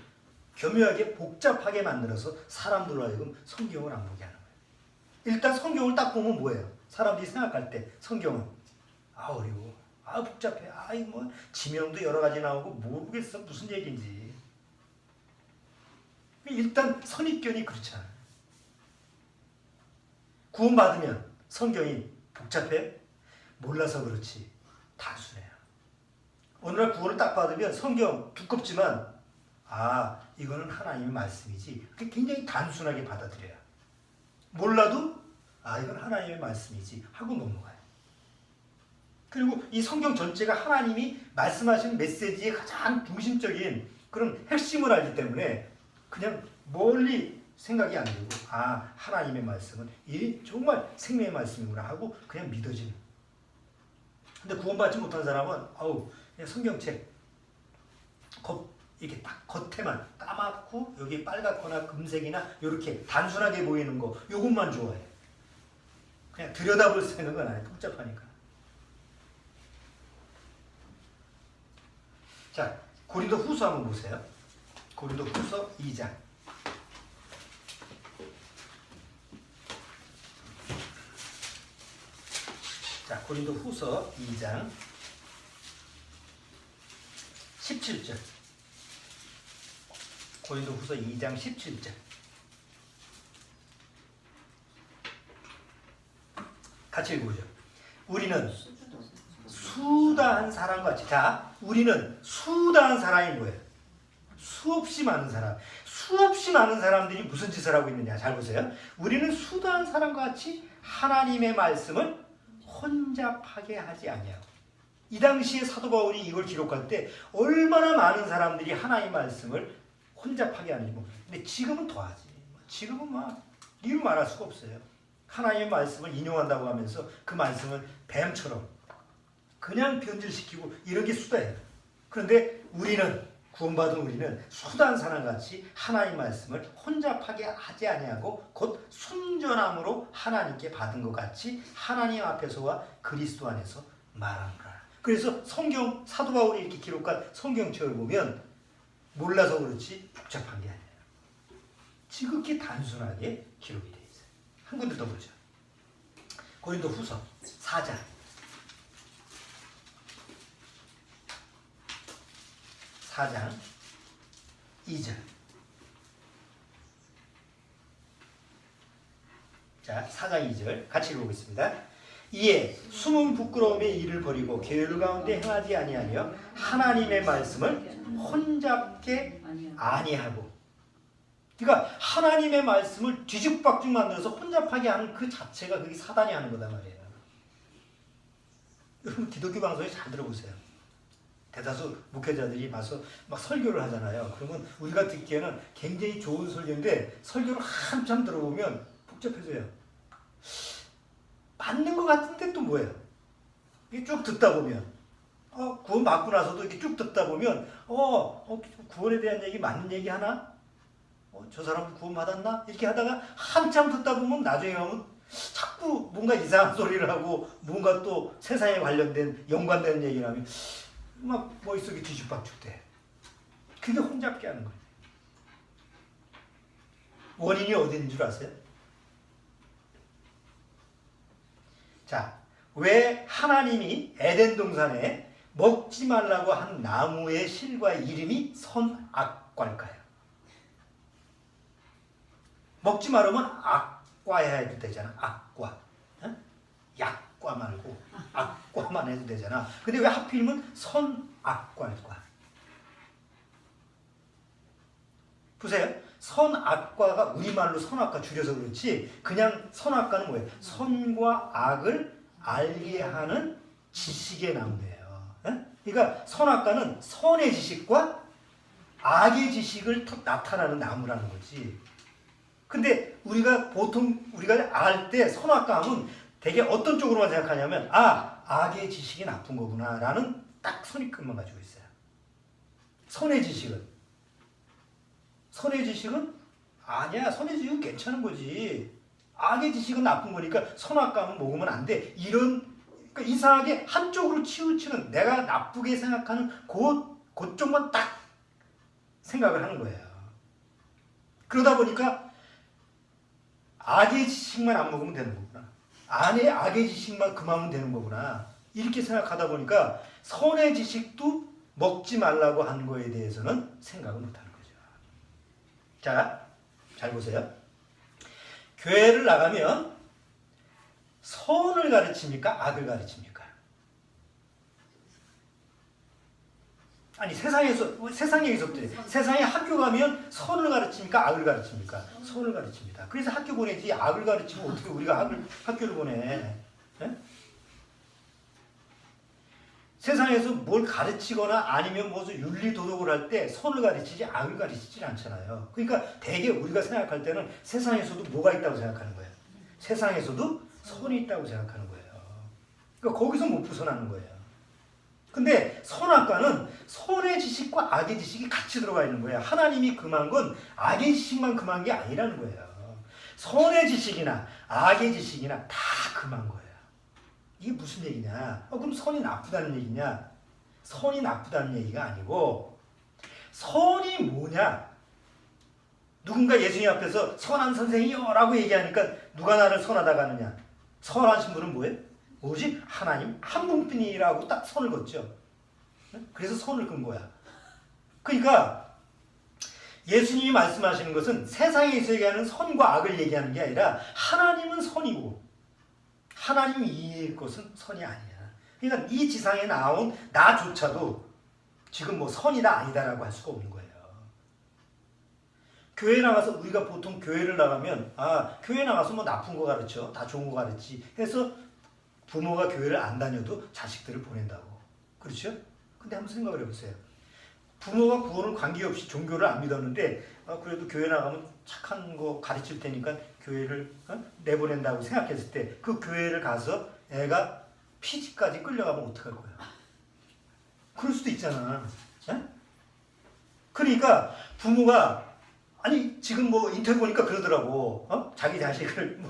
교묘하게 복잡하게 만들어서 사람들로 하여금 성경을 안 보게 하는 거예요. 일단 성경을 딱 보면 뭐예요? 사람들이 생각할 때 성경은 어려워, 복잡해, 이거 지명도 여러 가지 나오고 모르겠어 무슨 얘기인지. 일단 선입견이 그렇잖아요. 구원받으면 성경이 복잡해? 몰라서 그렇지 단순해요. 어느 날 구원을 딱 받으면 성경 두껍지만 이거는 하나님의 말씀이지. 굉장히 단순하게 받아들여요. 몰라도 이건 하나님의 말씀이지 하고 넘어가요. 그리고 이 성경 전체가 하나님이 말씀하신 메시지의 가장 중심적인 그런 핵심을 알기 때문에 그냥 멀리 생각이 안 되고 하나님의 말씀은 이 정말 생명의 말씀이구나 하고 그냥 믿어지는. 근데 구원받지 못한 사람은 그냥 성경책 이렇게 딱 겉에만 까맣고 여기 빨갛거나 금색이나 이렇게 단순하게 보이는 거 요것만 좋아해. 그냥 들여다볼 생각은 안 해. 복잡하니까. 자, 고린도 후서 한번 보세요. 고린도 후서 2장. 자, 고린도 후서 2장 17절. 고린도 후서 2장 17절. 같이 읽어보죠. 우리는 수다한 사람같이. 자, 우리는 수다한 사람이 뭐예요? 수없이 많은 사람. 수없이 많은 사람들이 무슨 짓을 하고 있느냐. 잘 보세요. 우리는 수다한 사람과 같이 하나님의 말씀을 혼잡하게 하지 아니하고. 이 당시에 사도 바울이 이걸 기록할 때 얼마나 많은 사람들이 하나님의 말씀을 혼잡하게 하는지 모르겠어요. 근데 지금은 더하지. 지금은 이루 말할 수가 없어요. 하나님의 말씀을 인용한다고 하면서 그 말씀을 뱀처럼 그냥 변질시키고 이런 게 수다예요. 그런데 우리는 구원받은 우리는 수다한 사람같이 하나님의 말씀을 혼잡하게 하지 아니하고 곧 순전함으로 하나님께 받은 것 같이 하나님 앞에서와 그리스도 안에서 말하노라. 그래서 성경 사도 바울이 이렇게 기록한 성경책을 보면 몰라서 그렇지 복잡한 게 아니에요. 지극히 단순하게 기록이 되어 있어요. 한 군데 더 보죠. 고린도 후서 4장 4장 2절. 자, 4장 2절 같이 읽어보겠습니다. 이에 숨은 부끄러움의 일을 버리고 계율 가운데 행하지 아니하며 하나님의 말씀을 혼잡게 아니하고. 그러니까 하나님의 말씀을 뒤죽박죽 만들어서 혼잡하게 하는 그 자체가 그게 사단이 하는 거단 말이에요. 여러분 기독교 방송에 잘 들어보세요. 대다수 목회자들이 와서 막 설교를 하잖아요. 그러면 우리가 듣기에는 굉장히 좋은 설교인데 설교를 한참 들어보면 복잡해져요. 맞는 것 같은데 또 뭐예요? 이게 쭉 듣다 보면 구원 받고 나서도 이렇게 쭉 듣다 보면 구원에 대한 얘기 맞는 얘기 하나? 저 사람 구원 받았나? 이렇게 하다가 한참 듣다 보면 나중에 가면 자꾸 뭔가 이상한 소리를 하고 뭔가 또 세상에 관련된 연관되는 얘기를 하면 막 머릿속이 뒤죽박죽돼. 그게 혼잡게 하는 거예요. 원인이 어디 있는 줄 아세요? 자, 왜 하나님이 에덴 동산에 먹지 말라고 한 나무의 실과 이름이 선악과일까요? 먹지 말으면 악과 해야 되잖아. 악과. 약과 말고 악과만 해도 되잖아. 근데 왜 하필이면 선악과일까? 보세요. 선악과가 우리말로 선악과 줄여서 그렇지 그냥 선악과는 뭐예요? 선과 악을 알게 하는 지식의 나무예요. 그러니까 선악과는 선의 지식과 악의 지식을 나타나는 나무라는 거지. 근데 보통 우리가 알 때 선악과 하면 되게 어떤 쪽으로만 생각하냐면 악의 지식이 나쁜 거구나 라는 딱 선입견만 가지고 있어요. 선의 지식은 아니야. 선의 지식은 괜찮은 거지. 악의 지식은 나쁜 거니까 선악과는 먹으면 안 돼. 그러니까 이상하게 한쪽으로 치우치는 내가 나쁘게 생각하는 그쪽만 딱 생각을 하는 거예요. 그러다 보니까 악의 지식만 안 먹으면 되는 거구나. 악의 지식만 금하면 되는 거구나. 이렇게 생각하다 보니까 선의 지식도 먹지 말라고 한 거에 대해서는 생각을 못하는 거죠. 자, 잘 보세요. 교회를 나가면 선을 가르칩니까? 악을 가르칩니까? 아니 세상에 있었대. 세상에 학교 가면 선을 가르칩니까? 악을 가르칩니까? 선을 가르칩니다. 그래서 학교 보내지 악을 가르치면 어떻게 우리가 학교를 보내? 네? 세상에서 뭘 가르치거나 아니면 무슨 윤리 도덕을 할 때 선을 가르치지 악을 가르치지 않잖아요. 그러니까 대개 우리가 생각할 때는 세상에서도 뭐가 있다고 생각하는 거예요. 세상에서도 선이 있다고 생각하는 거예요. 그러니까 거기서 못 벗어나는 거예요. 근데 선악과는 선의 지식과 악의 지식이 같이 들어가 있는 거예요. 하나님이 금한 건 악의 지식만 금한 게 아니라는 거예요. 선의 지식이나 악의 지식이나 다 금한 거예요. 이게 무슨 얘기냐? 그럼 선이 나쁘다는 얘기냐? 선이 나쁘다는 얘기가 아니고 선이 뭐냐? 누군가 예수님 앞에서 선한 선생이요 라고 얘기하니까 누가 나를 선하다고 하느냐? 선하신 분은 뭐예요? 오직 하나님 한 분뿐이라고 딱 선을 걷죠. 그래서 선을 끈 거야. 그러니까 예수님이 말씀하시는 것은 세상에서 얘기하는 선과 악을 얘기하는 게 아니라 하나님은 선이고 하나님이 이해할 것은 선이 아니야. 그러니까 이 지상에 나온 나조차도 지금 뭐 선이다 아니다라고 할 수가 없는 거예요. 교회 나가서 우리가 보통 교회를 나가면 교회 나가서 뭐 나쁜 거 가르쳐 다 좋은 거 가르치 해서 부모가 교회를 안 다녀도 자식들을 보낸다고. 그렇죠? 근데 한번 생각을 해보세요. 부모가 구원을 관계없이 종교를 안 믿었는데 그래도 교회 나가면 착한 거 가르칠 테니까 교회를 내보낸다고 생각했을 때 그 교회를 가서 애가 피지까지 끌려가면 어떡할 거야? 그럴 수도 있잖아. 그러니까 부모가 지금 뭐 인터뷰 보니까 그러더라고. 자기 자식을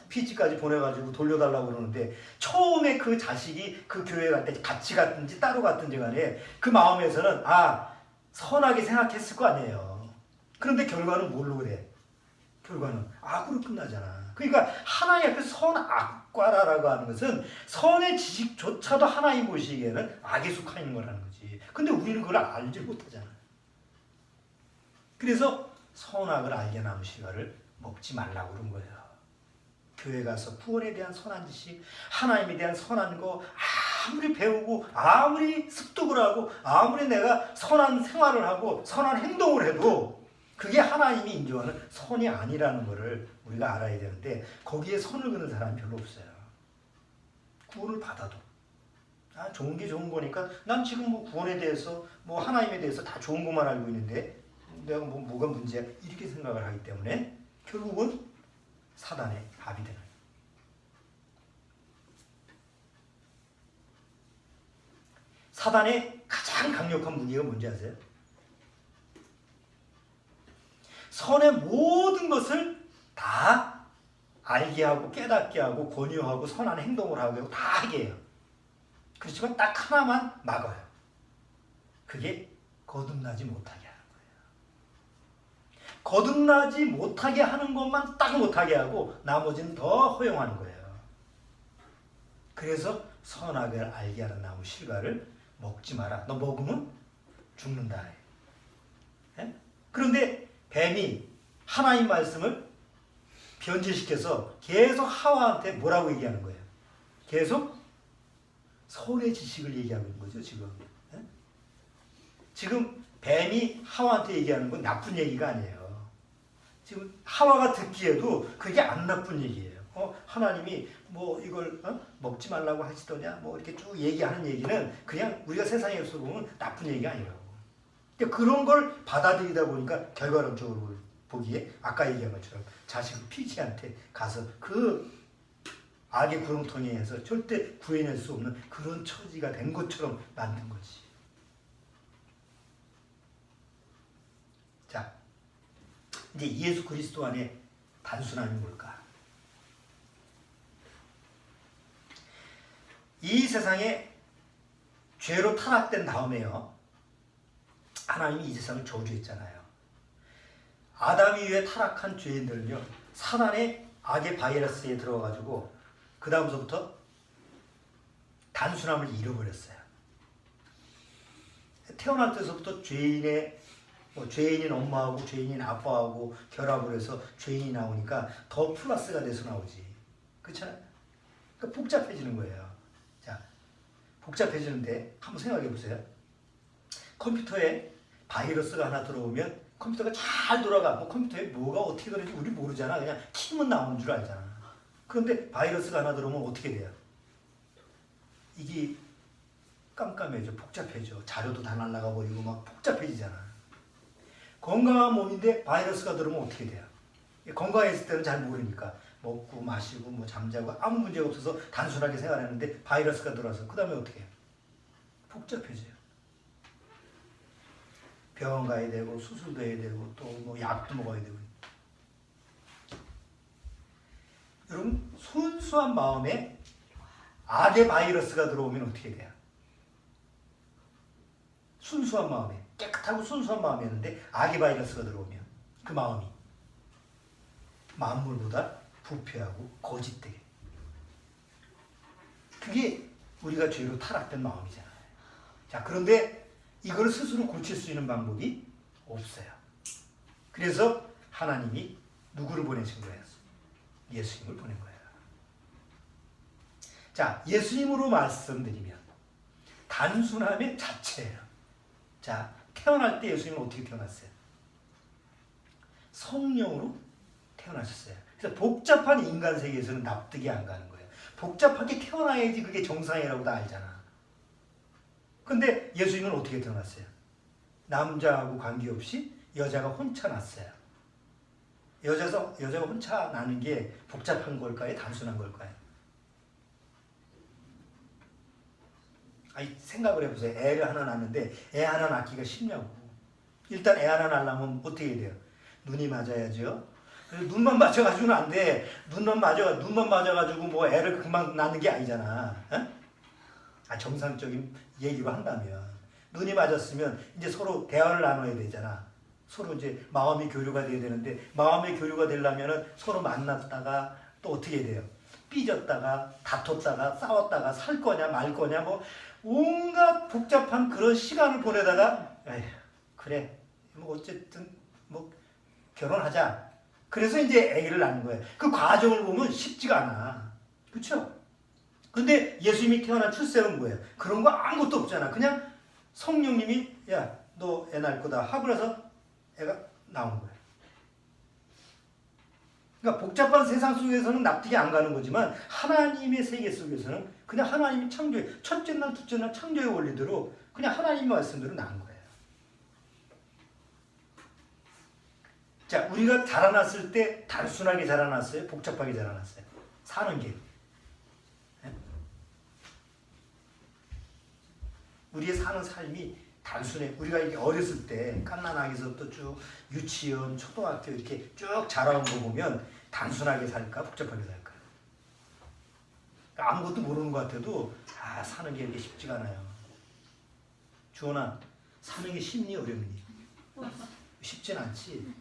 피지까지 보내가지고 돌려달라고 그러는데 처음에 그 자식이 그 교회 갈 때 같이 갔든지 따로 갔든지 간에 그 마음에서는 선하게 생각했을 거 아니에요. 그런데 결과는 뭘로 그래? 결과는 악으로 끝나잖아. 그러니까 하나님 앞에서 선악과라고 하는 것은 선의 지식조차도 하나님 보시기에는 악에 속하 있는 거라는 거지. 근데 우리는 그걸 알지 못하잖아. 그래서 선악을 알게 남으시가를 먹지 말라고 그런 거예요. 교회 가서 구원에 대한 선한 지식, 하나님에 대한 선한 거 아무리 배우고 아무리 습득을 하고 아무리 내가 선한 생활을 하고 선한 행동을 해도 그게 하나님이 인정하는 선이 아니라는 것을 우리가 알아야 되는데 거기에 선을 그는 사람이 별로 없어요. 구원을 받아도 좋은 게 좋은 거니까 난 지금 뭐 구원에 대해서 뭐 하나님에 대해서 다 좋은 것만 알고 있는데 내가 뭐가 문제야 이렇게 생각을 하기 때문에 결국은 사단의 밥이 되는. 사단의 가장 강력한 무기가 뭔지 아세요? 선의 모든 것을 다 알게 하고 깨닫게 하고 권유하고 선한 행동을 하고 다 하게 해요. 그렇지만 딱 하나만 막아요. 그게 거듭나지 못하게 하는 거예요. 거듭나지 못하게 하는 것만 딱 못하게 하고 나머지는 더 허용하는 거예요. 그래서 선악을 알게 하는 나무 실과를 먹지 마라. 너 먹으면 죽는다. 예? 그런데 뱀이 하나님 말씀을 변질시켜서 계속 하와한테 뭐라고 얘기하는 거예요? 계속 선의 지식을 얘기하고 있는 거죠, 지금. 예? 지금 뱀이 하와한테 얘기하는 건 나쁜 얘기가 아니에요. 지금 하와가 듣기에도 그게 안 나쁜 얘기예요. 하나님이 뭐 이걸 먹지 말라고 하시더냐 뭐 이렇게 쭉 얘기하는 얘기는 그냥 우리가 세상에서 보면 나쁜 얘기가 아니라고. 그러니까 그런 걸 받아들이다 보니까 결과론적으로 보기에 아까 얘기한 것처럼 자식 피지한테 가서 그 악의 구렁텅이에서 절대 구해낼 수 없는 그런 처지가 된 것처럼 만든 거지. 자, 이제 예수 그리스도 안에 단순함이 뭘까? 이 세상에 죄로 타락된 다음에요. 하나님이 이 세상을 저주했잖아요. 아담 이후에 타락한 죄인들은요. 사단의 악의 바이러스에 들어가지고 그 다음서부터 단순함을 잃어버렸어요. 태어날 때서부터 죄인인 엄마하고 죄인인 아빠하고 결합을 해서 죄인이 나오니까 더 플러스가 돼서 나오지. 그렇잖아요. 그러니까 복잡해지는 거예요. 자, 복잡해지는데 한번 생각해 보세요. 컴퓨터에 바이러스가 하나 들어오면 컴퓨터가 잘 돌아가. 뭐 컴퓨터에 뭐가 어떻게 되는지 우리 모르잖아. 그냥 키면 나오는 줄 알잖아. 그런데 바이러스가 하나 들어오면 어떻게 돼요? 이게 깜깜해져, 복잡해져. 자료도 다 날아가 버리고 막 복잡해지잖아. 건강한 몸인데 바이러스가 들어오면 어떻게 돼요? 건강했을 때는 잘 모르니까 먹고 마시고 뭐 잠자고 아무 문제가 없어서 단순하게 생활했는데 바이러스가 들어와서 그 다음에 어떻게 해요? 복잡해져요. 병원 가야 되고 수술도 해야 되고 또 뭐 약도 먹어야 되고. 여러분 순수한 마음에 악의 바이러스가 들어오면 어떻게 돼요? 순수한 마음에 깨끗하고 순수한 마음이었는데 악의 바이러스가 들어오면 그 마음이 만물보다 부패하고 거짓되게. 그게 우리가 죄로 타락된 마음이잖아요. 자, 그런데 이걸 스스로 고칠 수 있는 방법이 없어요. 그래서 하나님이 누구를 보내신 거예요? 예수님을 보낸 거예요. 자, 예수님으로 말씀드리면 단순함의 자체예요. 자, 태어날 때 예수님은 어떻게 태어났어요? 성령으로 태어나셨어요. 그래서 복잡한 인간 세계에서는 납득이 안 가는 거예요. 복잡하게 태어나야지 그게 정상이라고 다 알잖아. 근데 예수님은 어떻게 태어났어요? 남자하고 관계없이 여자가 혼자 났어요. 여자가 혼자 나는 게 복잡한 걸까요? 단순한 걸까요? 아니, 생각을 해보세요. 애를 하나 낳는데 애 하나 낳기가 쉽냐고. 일단 애 하나 낳으려면 어떻게 해야 돼요? 눈이 맞아야죠. 눈만 맞아가지고는 안 돼. 눈만 맞아가지고 뭐 애를 금방 낳는 게 아니잖아. 정상적인 얘기로 한다면 눈이 맞았으면 이제 서로 대화를 나눠야 되잖아. 서로 이제 마음이 교류가 돼야 되는데 마음의 교류가 되려면은 서로 만났다가 또 어떻게 돼요? 삐졌다가 다퉜다가 싸웠다가 살 거냐 말 거냐 뭐 온갖 복잡한 그런 시간을 보내다가 에휴, 그래 뭐 어쨌든 뭐 결혼하자. 그래서 이제 아기를 낳는 거예요. 그 과정을 보면 쉽지가 않아. 그렇죠? 근데 예수님이 태어난 출생은 뭐예요? 그런 거 아무것도 없잖아. 그냥 성령님이 야, 너 애 낳을 거다 하고 나서 애가 나온 거예요. 그러니까 복잡한 세상 속에서는 납득이 안 가는 거지만 하나님의 세계 속에서는 그냥 하나님이 창조해. 첫째 날, 둘째 날 창조의 원리대로 그냥 하나님의 말씀대로 낳은 거예요. 자, 우리가 자라났을 때 단순하게 자라났어요? 복잡하게 자라났어요? 사는 게. 우리의 사는 삶이 단순해. 우리가 이렇게 어렸을 때 갓난아기서부터 쭉 유치원, 초등학교 이렇게 쭉 자라온 거 보면 단순하게 살까 복잡하게 살까? 아무것도 모르는 것 같아도 사는 게 이렇게 쉽지가 않아요. 주원아, 사는 게 쉽니 어렵니? 쉽진 않지.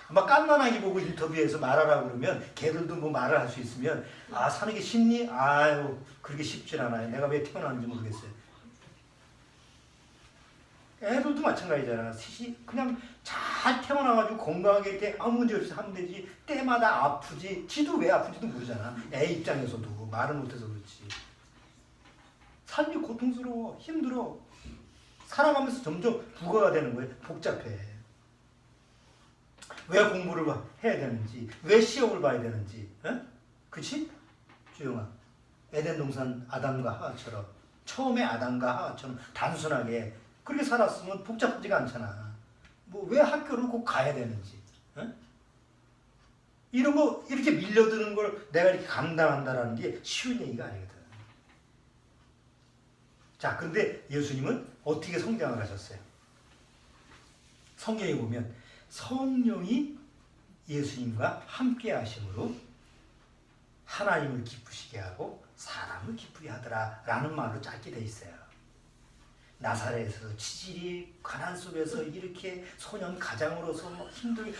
아마 갓난아기 보고 인터뷰에서 말하라고 그러면 걔들도 뭐 말을 할 수 있으면 사는 게 쉽니? 아유 그렇게 쉽진 않아요. 내가 왜 태어났는지 모르겠어요. 애들도 마찬가지잖아. 그냥 잘 태어나가지고 건강하게 이렇게 아무 문제 없이 하면 되지. 때마다 아프지. 지도 왜 아픈지도 모르잖아. 애 입장에서도 말을 못해서 그렇지. 삶이 고통스러워. 힘들어. 살아가면서 점점 부과가 되는 거예요. 복잡해. 왜 공부를 해야 되는지, 왜 시험을 봐야 되는지, 그치? 주영아, 에덴 동산 아담과 하와처럼 처음에 아담과 하와처럼 단순하게 그렇게 살았으면 복잡하지가 않잖아. 뭐 왜 학교를 꼭 가야 되는지, 이런 거 이렇게 밀려드는 걸 내가 이렇게 감당한다라는 게 쉬운 얘기가 아니거든. 자, 그런데 예수님은 어떻게 성장을 하셨어요? 성경에 보면 성령이 예수님과 함께 하심으로 하나님을 기쁘시게 하고 사람을 기쁘게 하더라 라는 말로 짧게 돼 있어요. 나사렛에서 치질이 가난 속에서 이렇게 소년 가장으로서 힘들게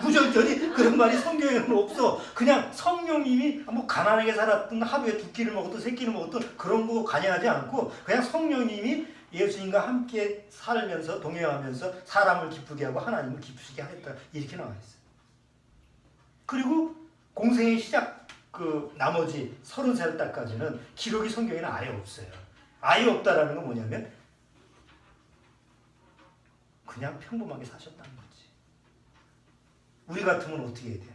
무절절히 그런 말이 성경에는 없어. 그냥 성령님이 뭐 가난하게 살았든 하루에 2끼를 먹었든 3끼를 먹었든 그런 거 관여하지 않고 그냥 성령님이 예수님과 함께 살면서 동행하면서 사람을 기쁘게 하고 하나님을 기쁘시게 하겠다 이렇게 나와 있어요. 그리고 공생의 시작 나머지 30살 때까지는 기록이 성경에는 아예 없어요. 아예 없다라는 건 뭐냐면 그냥 평범하게 사셨다는 거지. 우리 같으면 어떻게 해야 돼요?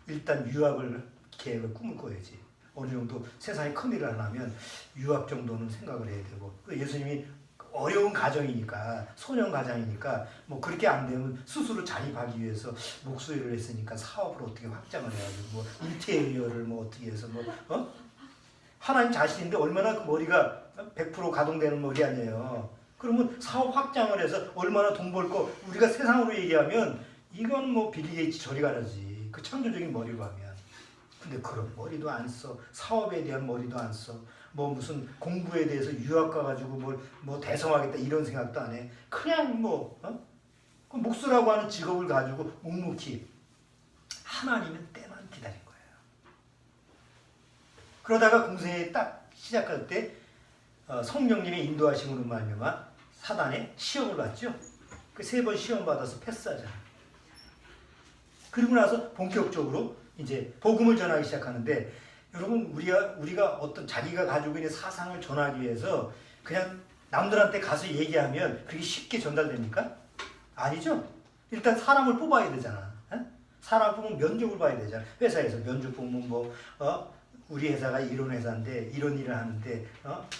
일단 유학을 계획을 꿈을 꿔야지. 어느 정도 세상에 큰일을 안 하면 유학 정도는 생각을 해야 되고 예수님이 어려운 가정이니까 소년 가정이니까 뭐 그렇게 안 되면 스스로 자립하기 위해서 목소리를 했으니까 사업을 어떻게 확장을 해가지고 뭐 인테리어를 뭐 어떻게 해서 하나님 자신인데 얼마나 그 머리가 100% 가동되는 머리 아니에요. 그러면 사업 확장을 해서 얼마나 돈 벌 거 우리가 세상으로 얘기하면 이건 뭐 빌리 게이츠 저리 가라지. 그 창조적인 머리로 하면. 근데 그런 머리도 안 써. 사업에 대한 머리도 안 써. 뭐 무슨 공부에 대해서 유학 가가지고 뭐 대성하겠다 이런 생각도 안 해. 그냥 그 목수라고 하는 직업을 가지고 묵묵히 하나님은 때만 기다린 거예요. 그러다가 공생에 딱 시작할 때 성령님의 인도하심으로 말미암아 사단의 시험을 받죠. 그 3번 시험 받아서 패스하잖아. 그리고 나서 본격적으로 이제 복음을 전하기 시작하는데 여러분 우리가 어떤 자기가 가지고 있는 사상을 전하기 위해서 그냥 남들한테 가서 얘기하면 그게 쉽게 전달됩니까? 아니죠. 일단 사람을 뽑아야 되잖아. 사람 뽑으면 면접을 봐야 되잖아. 회사에서 면접 보면 우리 회사가 이런 회사인데 이런 일을 하는데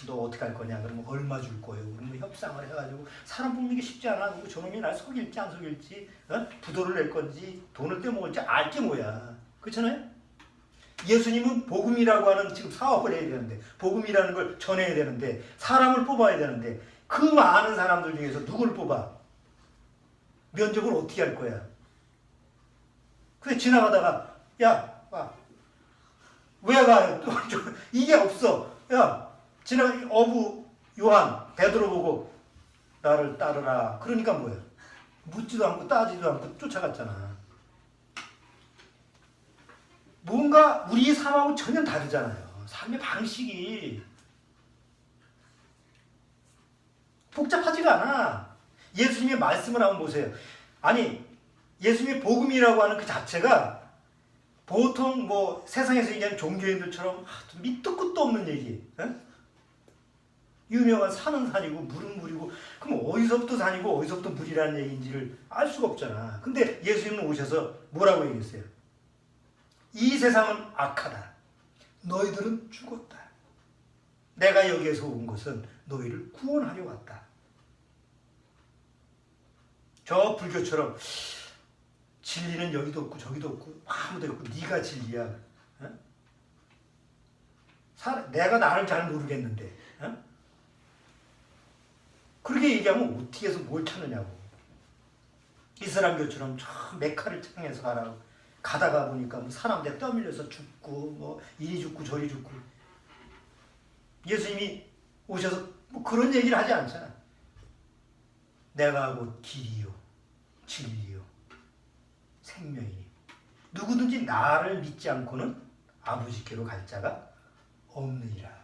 너 어떻게 할 거냐 그러면 얼마 줄 거예요. 그러면 협상을 해가지고 사람 뽑는 게 쉽지 않아. 그리고 저놈이 날 속일지 안 속일지 부도를 낼 건지 돈을 떼먹을지 알 게 뭐야. 그렇잖아요. 예수님은 복음이라고 하는 지금 사업을 해야 되는데 복음이라는 걸 전해야 되는데 사람을 뽑아야 되는데 그 많은 사람들 중에서 누굴 뽑아? 면접을 어떻게 할 거야? 그래 지나가다가 야 왜 가? 이게 없어. 야 어부 요한 베드로 보고 나를 따르라. 그러니까 뭐야? 묻지도 않고 따지도 않고 쫓아갔잖아. 뭔가 우리의 삶하고 전혀 다르잖아요. 삶의 방식이 복잡하지가 않아. 예수님의 말씀을 한번 보세요. 아니 예수님의 복음이라고 하는 그 자체가 보통 뭐 세상에서 얘기하는 종교인들처럼 밑도 끝도 없는 얘기. 유명한 산은 산이고 물은 물이고 그럼 어디서부터 산이고 어디서부터 물이라는 얘기인지를 알 수가 없잖아. 근데 예수님은 오셔서 뭐라고 얘기했어요? 이 세상은 악하다. 너희들은 죽었다. 내가 여기에서 온 것은 너희를 구원하려 왔다. 저 불교처럼 진리는 여기도 없고 저기도 없고 아무도 없고 네가 진리야. 내가 나를 잘 모르겠는데 그렇게 얘기하면 어떻게 해서 뭘 찾느냐고. 이스라엘교처럼 저 메카를 향해서 가라고. 가다가 보니까 뭐 사람들 떠밀려서 죽고 뭐 이리 죽고 저리 죽고. 예수님이 오셔서 뭐 그런 얘기를 하지 않잖아. 내가 곧 길이요 진리요 생명이니 누구든지 나를 믿지 않고는 아버지께로 갈 자가 없느니라.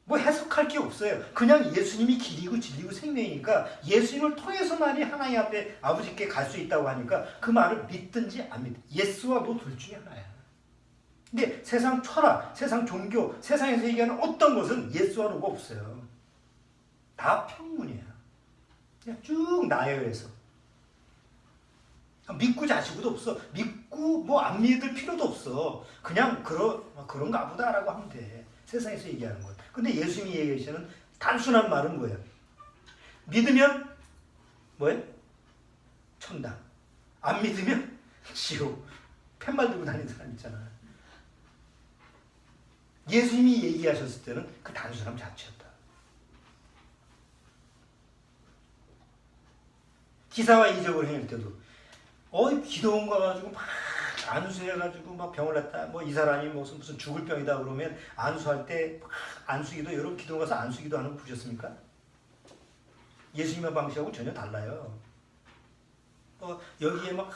뭐 해석할 게 없어요. 그냥 예수님이 길이고 진리고 생명이니까 예수님을 통해서만이 하나님 앞에 아버지께 갈 수 있다고 하니까 그 말을 믿든지 안 믿든지 예스와 노 둘 중에 하나야. 근데 세상 철학, 세상 종교, 세상에서 얘기하는 어떤 것은 예스와 노가 없어요. 다 평문이야. 그냥 쭉 나열해서. 믿고 자시고도 없어. 믿고 뭐 안 믿을 필요도 없어. 그냥 그런가 보다라고 하면 돼. 세상에서 얘기하는 것. 근데 예수님이 얘기하시는 단순한 말은 뭐예요? 믿으면 뭐예요? 천당. 안 믿으면 지옥. 팻말 들고 다니는 사람 있잖아. 예수님이 얘기하셨을 때는 그 단순함 자체였다. 기사와 이적을 행할 때도 기도원 가가지고 막 안수해가지고 막 병을 났다. 뭐 이 사람이 무슨 죽을 병이다 그러면 안수할 때 안수기도 여러분 기도원 가서 안수기도 하는 거 보셨습니까? 예수님의 방식하고 전혀 달라요. 여기에 막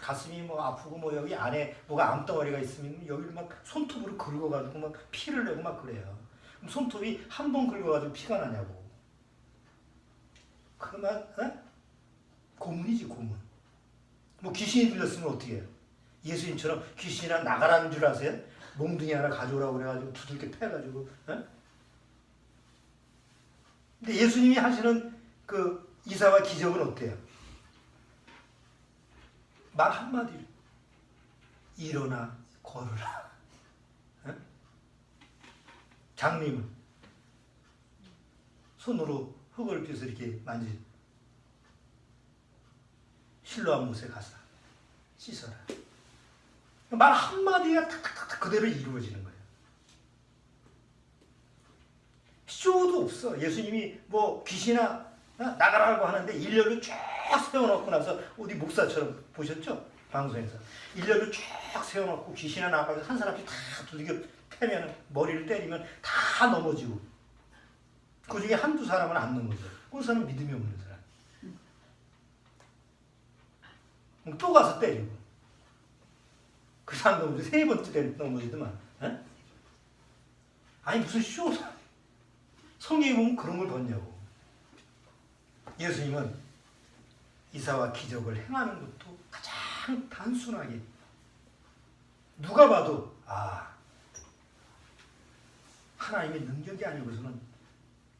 가슴이 뭐 아프고 뭐 여기 안에 뭐가 암덩어리가 있으면 여기를 막 손톱으로 긁어가지고 막 피를 내고 막 그래요. 그럼 손톱이 한 번 긁어가지고 피가 나냐고. 그만 고문이지 고문. 뭐 귀신이 들렸으면 어떻게 해요? 예수님처럼 귀신이나 나가라는 줄 아세요? 몽둥이 하나 가져오라고 그래가지고 두들겨 패가지고. 근데 예수님이 하시는 그 이사와 기적은 어때요? 말 한마디로 일어나 걸으라. 장님은 손으로 흙을 펴서 이렇게 만지 실로암 못에 가서 씻어라. 말 한마디가 탁탁탁 그대로 이루어지는 거예요. 쇼도 없어. 예수님이 뭐 귀신이나 나가라고 하는데 일렬로 쫙 세워놓고 나서 어디 목사처럼 보셨죠? 방송에서 일렬로 쫙 세워놓고 귀신이나 나가서 한 사람씩 다 두들겨 패면 머리를 때리면 다 넘어지고 그 중에 한두 사람은 안 넘어져. 그 사람은 믿음이 없는 사람. 또 가서 때리고 그 사람 넘어져. 세 번째 넘어지더만. 아니 무슨 쇼. 성경에 보면 그런 걸 봤냐고. 예수님은 이사와 기적을 행하는 것도 가장 단순하게 누가 봐도 하나님의 능력이 아니고서는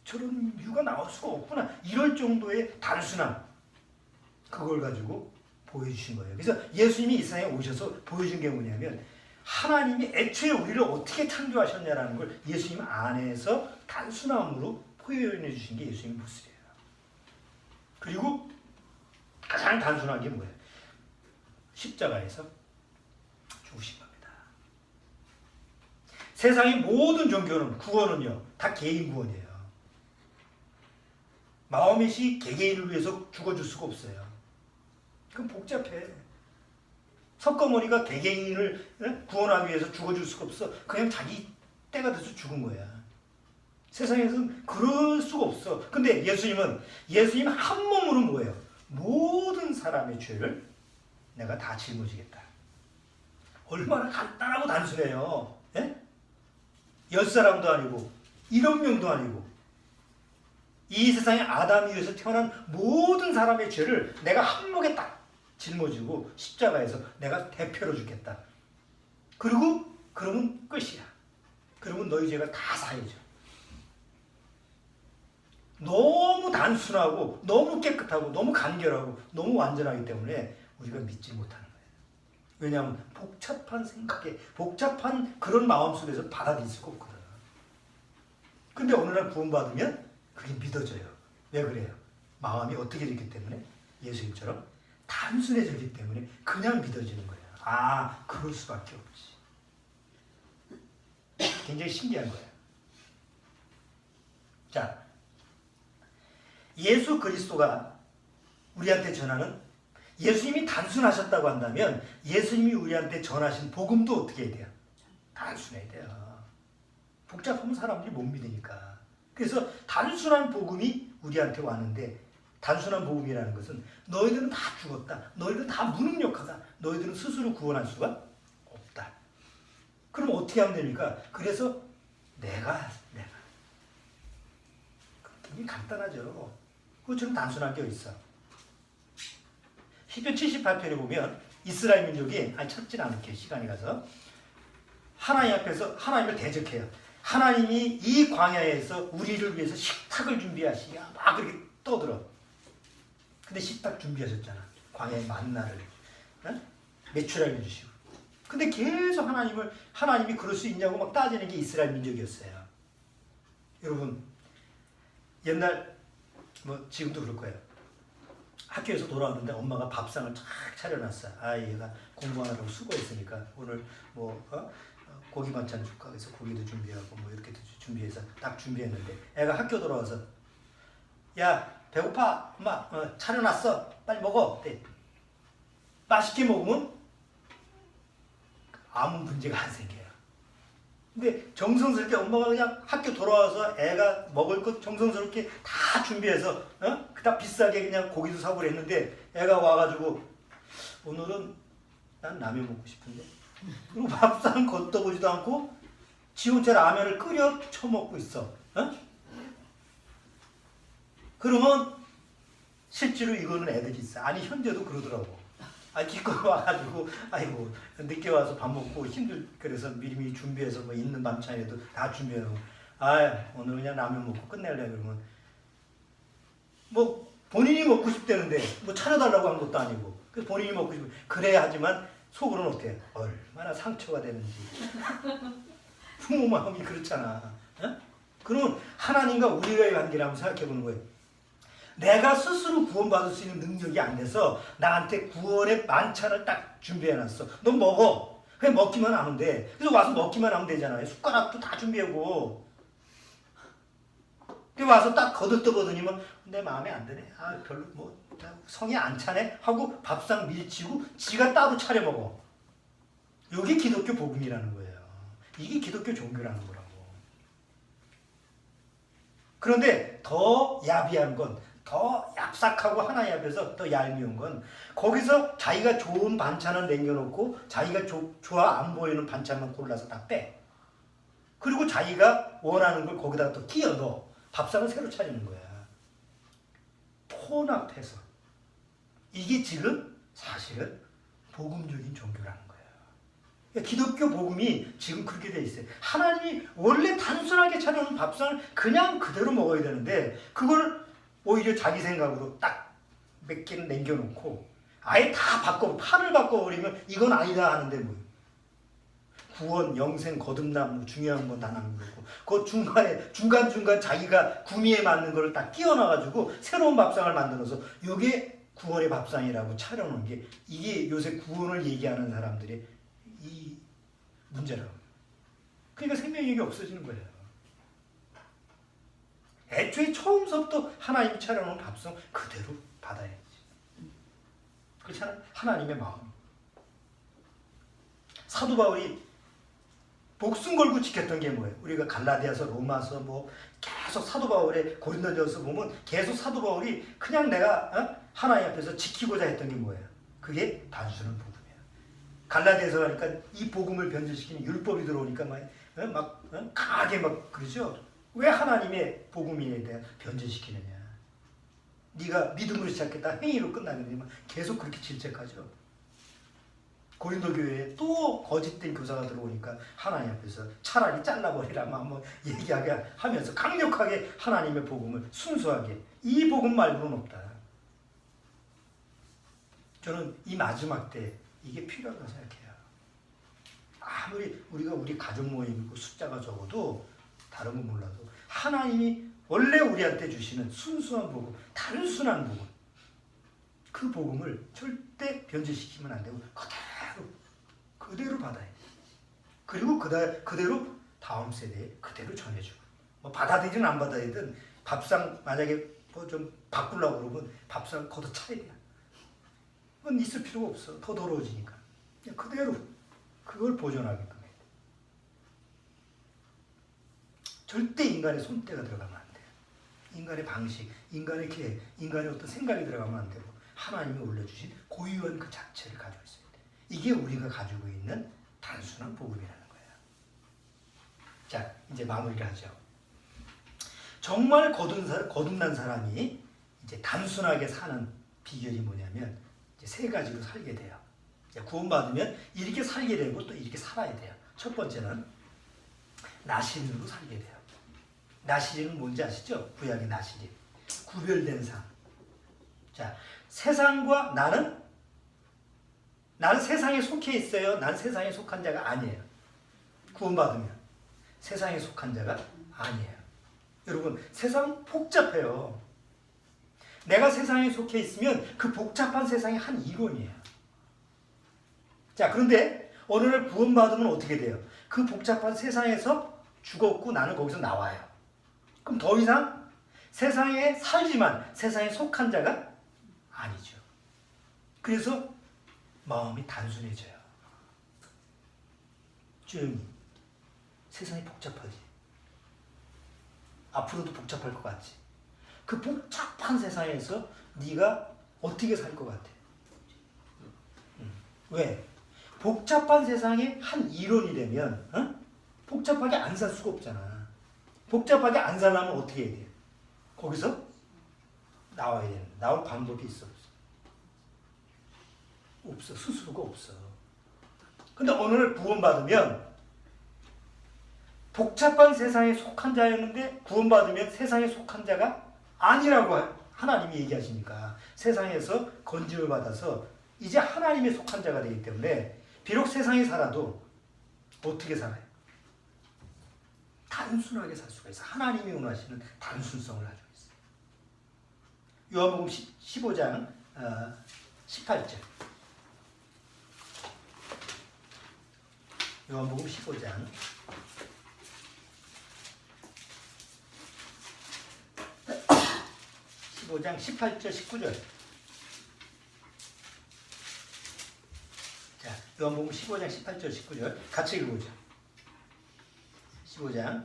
저런 이유가 나올 수가 없구나 이럴 정도의 단순함 그걸 가지고 보여주신 거예요. 그래서 예수님이 이 세상에 오셔서 보여준 게 뭐냐면 하나님이 애초에 우리를 어떻게 창조하셨냐라는 걸 예수님 안에서 단순함으로 표현해 주신 게 예수님 모습이에요. 그리고 가장 단순한 게 뭐예요? 십자가에서 죽으신 겁니다. 세상의 모든 종교는 구원은요 다 개인 구원이에요. 마호멧이 개개인을 위해서 죽어줄 수가 없어요. 그럼 복잡해. 석가모니가 개개인을 구원하기 위해서 죽어줄 수가 없어. 그냥 자기 때가 돼서 죽은 거야. 세상에서는 그럴 수가 없어. 근데 예수님 한 몸으로 뭐예요? 모든 사람의 죄를 내가 다 짊어지겠다. 얼마나 간단하고 단순해요. 예? 10사람도 아니고 1억 명도 아니고 이 세상에 아담 위에서 태어난 모든 사람의 죄를 내가 한 목에 딱 짊어지고 십자가에서 내가 대표로 죽겠다. 그러면 끝이야. 그러면 너희 죄가 다 사해져. 너무 단순하고 너무 깨끗하고 너무 간결하고 너무 완전하기 때문에 우리가 믿지 못하는 거예요. 왜냐하면 복잡한 생각에 복잡한 그런 마음속에서 받아들일 수가 없거든. 근데 어느 날 구원받으면 그게 믿어져요. 왜 그래요? 마음이 어떻게 됐기 때문에? 예수님처럼 단순해졌기 때문에 그냥 믿어지는 거예요. 그럴 수밖에 없지. 굉장히 신기한 거예요. 자, 예수 그리스도가 우리한테 전하는 예수님이 단순하셨다고 한다면 예수님이 우리한테 전하신 복음도 어떻게 해야 돼요? 단순해야 돼요. 복잡하면 사람들이 못 믿으니까. 그래서 단순한 복음이 우리한테 왔는데 단순한 복음이라는 것은 너희들은 다 죽었다. 너희들은 다 무능력하다. 너희들은 스스로 구원할 수가 없다. 그럼 어떻게 하면 됩니까? 그래서 내가 이게 간단하죠. 그것처럼 단순한 게 있어. 시편 78편에 보면 이스라엘 민족이 찾진 않을게 시간이 가서 하나님 앞에서 하나님을 대적해요. 하나님이 이 광야에서 우리를 위해서 식탁을 준비하시냐 막 그렇게 떠들어. 근데 식탁 준비하셨잖아. 광야의 만나를 메추라기 주시고. 근데 계속 하나님이 그럴 수 있냐고 막 따지는 게 이스라엘 민족이었어요. 여러분 옛날 뭐 지금도 그럴 거예요. 학교에서 돌아오는데 엄마가 밥상을 쫙 차려놨어. 얘가 공부하느라고 수고했으니까 오늘 고기 반찬 줄까? 그래서 고기도 준비하고 뭐 이렇게 준비해서 딱 준비했는데 애가 학교 돌아와서 야 배고파 엄마 차려놨어 빨리 먹어. 네. 맛있게 먹으면 아무 문제가 안 생겨요. 근데 정성스럽게 엄마가 그냥 학교 돌아와서 애가 먹을 것 정성스럽게 다 준비해서 그다 비싸게 그냥 고기도 사고 그랬는데 애가 와가지고 오늘은 난 라면 먹고 싶은데 그리고 밥상 걷어보지도 않고 지 혼자 라면을 끓여 처먹고 있어. 그러면 실제로 이거는 애들이 있어. 아니 현재도 그러더라고. 기껏 와가지고 아이고 늦게 와서 밥 먹고 그래서 미리미리 준비해서 뭐 있는 반찬에도 다 준비하고 오늘 그냥 라면 먹고 끝낼래 그러면 뭐 본인이 먹고 싶다는데 뭐 차려달라고 한 것도 아니고 그래서 본인이 먹고 싶으면 그래야 하지만 속으로는 어때? 얼마나 상처가 되는지. 부모 마음이 그렇잖아. 그러면 하나님과 우리와의 관계를 한번 생각해 보는 거예요. 내가 스스로 구원받을 수 있는 능력이 안 돼서 나한테 구원의 만찬을 딱 준비해놨어. 너 먹어. 그냥 먹기만 하면 돼. 그래서 와서 먹기만 하면 되잖아요. 숟가락도 다 준비하고. 그래서 와서 딱 거들떠보더니만 내 마음에 안 드네. 별로 성이 안 차네 하고 밥상 밀치고 지가 따로 차려 먹어. 이게 기독교 복음이라는 거예요. 이게 기독교 종교라는 거라고. 그런데 더 야비한 건 더 얍삭하고 하나님 앞에서 더 얄미운 건 거기서 자기가 좋은 반찬을 남겨놓고 자기가 좋아 안 보이는 반찬만 골라서 다 빼. 그리고 자기가 원하는 걸 거기다가 또 끼워 넣어. 밥상을 새로 차리는 거야. 혼합해서. 이게 지금 사실은 복음적인 종교라는 거예요. 그러니까 기독교 복음이 지금 그렇게 돼 있어요. 하나님이 원래 단순하게 차려놓은 밥상을 그냥 그대로 먹어야 되는데 그걸 오히려 자기 생각으로 딱 몇 개는 남겨놓고 아예 다 판을 바꿔버리면 이건 아니다 하는데 뭐 구원, 영생, 거듭남 뭐 중요한 건 다 남겨놓고 그 중간중간 자기가 구미에 맞는 걸 딱 끼워놔가지고 새로운 밥상을 만들어서 이게 구원의 밥상이라고 차려놓은 게 이게 요새 구원을 얘기하는 사람들의 이 문제라고. 그러니까 생명력이 없어지는 거예요. 애초에 처음부터 하나님이 차려놓은 밥상 그대로 받아야지. 그렇잖아요. 하나님의 마음. 사도 바울이 목숨 걸고 지켰던 게 뭐예요? 우리가 갈라디아서, 로마서 뭐 계속 사도 바울의 고린도전서 보면 계속 사도 바울이 그냥 내가 하나님 앞에서 지키고자 했던 게 뭐예요? 그게 단순한 복음이에요. 갈라디아서 가니까 이 복음을 변질시키는 율법이 들어오니까 막 강하게 막 그러죠. 왜 하나님의 복음에 대해 변질시키느냐. 네가 믿음으로 시작했다 행위로 끝나는데 계속 그렇게 질책하죠. 고린도 교회에 또 거짓된 교사가 들어오니까 하나님 앞에서 차라리 잘라버리라 막 얘기하게 하면서 강력하게 하나님의 복음을 순수하게 이 복음 말고는 없다. 저는 이 마지막 때 이게 필요하다고 생각해요. 아무리 우리 가족 모임이고 숫자가 적어도 다른 건 몰라도 하나님이 원래 우리한테 주시는 순수한 복음, 단순한 복음, 그 복음을 절대 변질시키면 안 되고 그대로 받아야 돼. 그리고 그대로 다음 세대에 그대로 전해주고 받아들이든 안 받아들이든 밥상 만약에 뭐 좀 바꾸려고 그러면 밥상 걷어 차야 돼. 그건 있을 필요가 없어. 더 더러워지니까. 그냥 그대로 그걸 보존하게끔 해야 돼. 절대 인간의 손때가 들어가면 안 돼. 인간의 방식, 인간의 계획, 인간의 어떤 생각이 들어가면 안 되고 하나님이 올려주신 고유한 그 자체를 가지고 있어야 돼. 이게 우리가 가지고 있는 단순한 복음이라는 거예요. 자, 이제 마무리를 하죠. 정말 거듭난 사람이 이제 단순하게 사는 비결이 뭐냐면 이제 세 가지로 살게 돼요. 이제 구원받으면 이렇게 살게 되고 또 이렇게 살아야 돼요. 첫 번째는 나시린으로 살게 돼요. 나시린은 뭔지 아시죠? 구약의 나시린. 구별된 삶. 자, 세상과 나는 세상에 속해 있어요. 난 세상에 속한 자가 아니에요. 구원받으면 세상에 속한 자가 아니에요. 여러분, 세상 복잡해요. 내가 세상에 속해 있으면 그 복잡한 세상이 한 이론이에요. 자, 그런데 어느 날 구원받으면 어떻게 돼요? 그 복잡한 세상에서 죽었고 나는 거기서 나와요. 그럼 더 이상 세상에 살지만 세상에 속한 자가 아니죠. 그래서 마음이 단순해져요. 조용히. 세상이 복잡하지. 앞으로도 복잡할 것 같지. 그 복잡한 세상에서 네가 어떻게 살 것 같아? 왜? 복잡한 세상에 한 이론이 되면 복잡하게 안 살 수가 없잖아. 복잡하게 안 살려면 어떻게 해야 돼? 거기서 나와야 되는. 나올 방법이 있어 없어? 없어. 스스로가 없어. 근데 오늘 구원받으면 복잡한 세상에 속한 자였는데 구원받으면 세상에 속한 자가 아니라고 하나님이 얘기하시니까 세상에서 건짐을 받아서 이제 하나님에 속한 자가 되기 때문에 비록 세상에 살아도 어떻게 살아요? 단순하게 살 수가 있어. 하나님이 원하시는 단순성을 가지고 있어요. 요한복음 15장 18절. 요한복음 15장 18절 19절. 자, 요한복음 15장 18절 19절 같이 읽어보죠. 15장.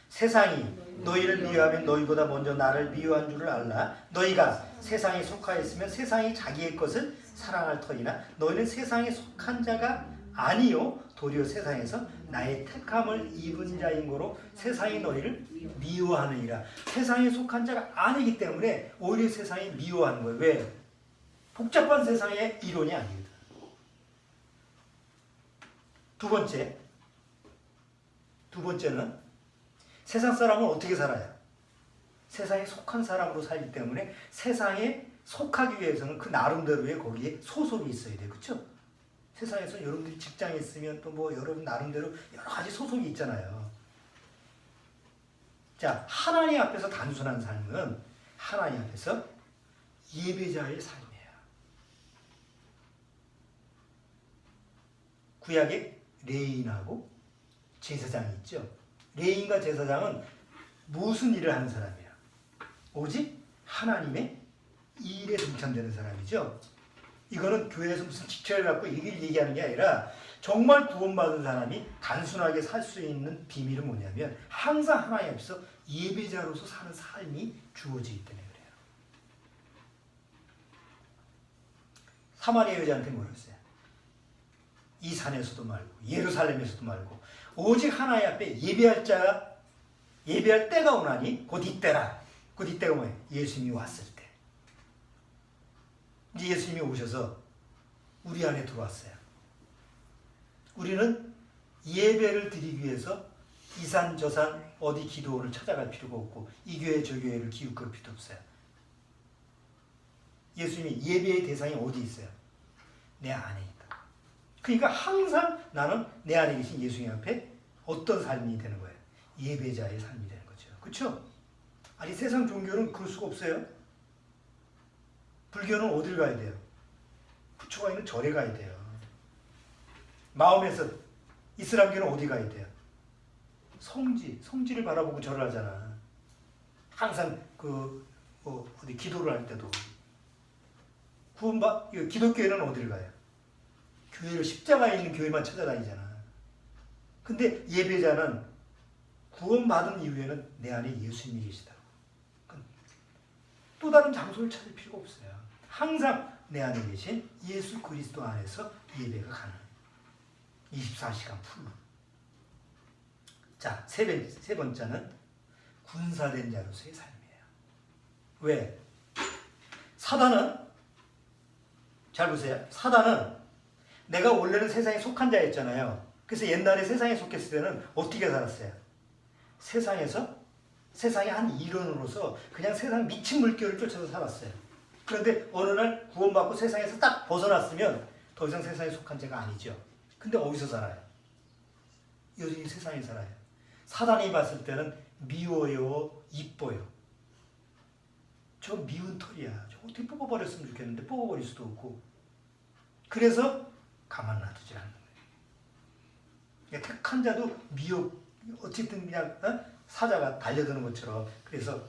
세상이 너희를 미워하면 너희보다 먼저 나를 미워한 줄을 알라. 너희가 세상에 속하였으면 세상이 자기의 것을 사랑할 터이나 너희는 세상에 속한 자가 아니요 도리어 세상에서 나의 택함을 입은 자인 거로 세상이 너희를 미워하느니라. 세상에 속한 자가 아니기 때문에 오히려 세상이 미워하는 거예요. 왜? 복잡한 세상의 이론이 아니거든. 두 번째는 세상 사람은 어떻게 살아요? 세상에 속한 사람으로 살기 때문에 세상에 속하기 위해서는 그 나름대로의 거기에 소속이 있어야 돼요. 그렇죠? 세상에서 여러분들이 직장에 있으면 또 뭐 여러분 나름대로 여러 가지 소속이 있잖아요. 자, 하나님 앞에서 단순한 삶은 하나님 앞에서 예배자의 삶이에요. 구약에 레인하고 제사장이 있죠. 레인과 제사장은 무슨 일을 하는 사람이에요? 오직 하나님의 일에 동참되는 사람이죠. 이거는 교회에서 무슨 직책을 갖고 이걸 얘기하는 게 아니라 정말 구원받은 사람이 단순하게 살 수 있는 비밀은 뭐냐면 항상 하나님 앞에서 예배자로서 사는 삶이 주어지기 때문에 그래요. 사마리아 여자한테 뭐랬어요? 이 산에서도 말고 예루살렘에서도 말고 오직 하나님 앞에 예배할 때가 오나니 곧 이때라. 곧 이때가 뭐예요? 예수님이 왔을 때. 이제 예수님이 오셔서 우리 안에 들어왔어요. 우리는 예배를 드리기 위해서 이산 저산 어디 기도원을 찾아갈 필요가 없고 이 교회 저 교회를 기웃거릴 필요도 없어요. 예수님이 예배의 대상이 어디 있어요? 내 안에 있다. 그러니까 항상 나는 내 안에 계신 예수님 앞에 어떤 삶이 되는 거예요? 예배자의 삶이 되는 거죠. 그렇죠? 아니 세상 종교는 그럴 수가 없어요. 불교는 어딜 가야 돼요? 부처가 있는 절에 가야 돼요. 마음에서 이슬람교는 어디 가야 돼요? 성지를 바라보고 절을 하잖아. 항상 어디 기도를 할 때도 기독교회는 어디를 가요? 교회를 십자가에 있는 교회만 찾아다니잖아. 근데 예배자는 구원받은 이후에는 내 안에 예수님이 계시다. 또 다른 장소를 찾을 필요가 없어요. 항상 내 안에 계신 예수 그리스도 안에서 예배가 가능해요. 24시간 풀로. 자, 세 번째는 군사된 자로서의 삶이에요. 왜? 사단은, 잘 보세요. 사단은 내가 원래는 세상에 속한 자였잖아요. 그래서 옛날에 세상에 속했을 때는 어떻게 살았어요? 세상의 한 일원으로서 그냥 세상 미친 물결을 쫓아서 살았어요. 그런데 어느 날 구원받고 세상에서 딱 벗어났으면 더 이상 세상에 속한 자가 아니죠. 근데 어디서 살아요? 여전히 세상에 살아요. 사단이 봤을 때는 미워요, 이뻐요. 저 미운 털이야. 저 어떻게 뽑아버렸으면 좋겠는데 뽑아버릴 수도 없고. 그래서 가만 놔두지 않는 거예요. 택한 자도 어쨌든 그냥 사자가 달려드는 것처럼. 그래서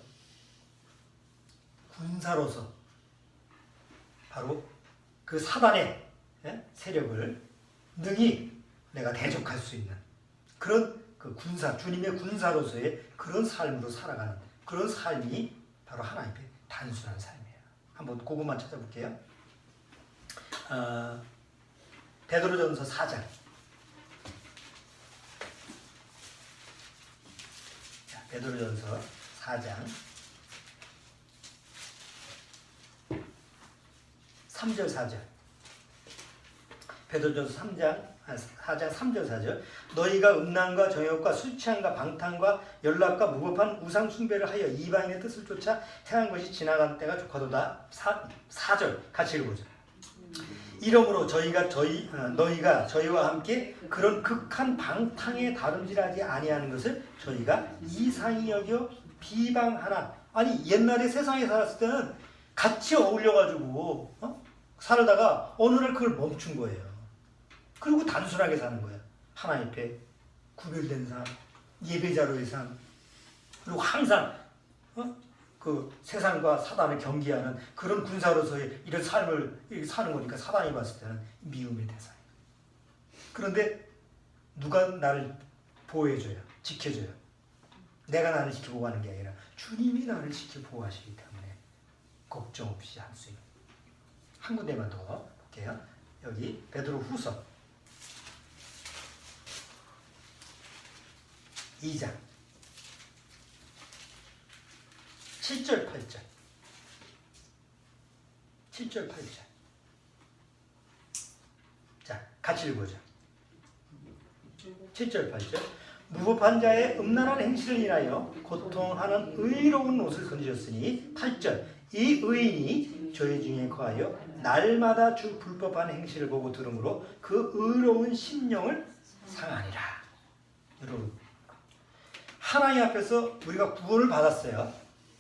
군사로서 바로 그 사단의 세력을 능히 내가 대적할 수 있는 그런 그 주님의 군사로서의 그런 삶으로 살아가는 그런 삶이 바로 하나님의 단순한 삶이에요. 한번 그것만 찾아볼게요. 베드로전서 4장. 자, 베드로전서 4장 3절 4절. 베드로전서 4장 3절 4절. 너희가 음란과 정욕과 술 취함과 방탕과 연락과 무법한 우상 숭배를 하여 이방인의 뜻을 쫓아 행한 것이 지나간 때가 족하도다. 4절 같이 읽어보죠. 이러므로 너희가 저희와 함께 그런 극한 방탕에 다름질하지 아니하는 것을 저희가 이상히 여겨 비방하나. 아니 옛날에 세상에 살았을 때는 같이 어울려가지고 살다가 어느 날 그걸 멈춘 거예요. 그리고 단순하게 사는 거예요. 하나님 앞에 구별된 삶, 예배자로의 삶, 그리고 항상 그 세상과 사단을 경계하는 그런 군사로서의 이런 삶을 사는 거니까 사단이 봤을 때는 미움의 대상이에요. 그런데 누가 나를 보호해줘요? 지켜줘요? 내가 나를 지켜보고 하는 게 아니라 주님이 나를 지켜보호하시기 때문에 걱정 없이 할 수 있는. 한 군데만 더 볼게요. 여기 베드로후서 2장 7절 8절 7절 8절. 자, 같이 읽어보죠. 7절 8절. 무법한 자의 음란한 행실을 인하여 고통하는 의로운 옷을 건지셨으니 8절. 이 의인이 저희 중에 거하여 날마다 주 불법한 행실을 보고 들으므로 그 의로운 심령을 상하니라. 여러분, 하나님 앞에서 우리가 구원을 받았어요.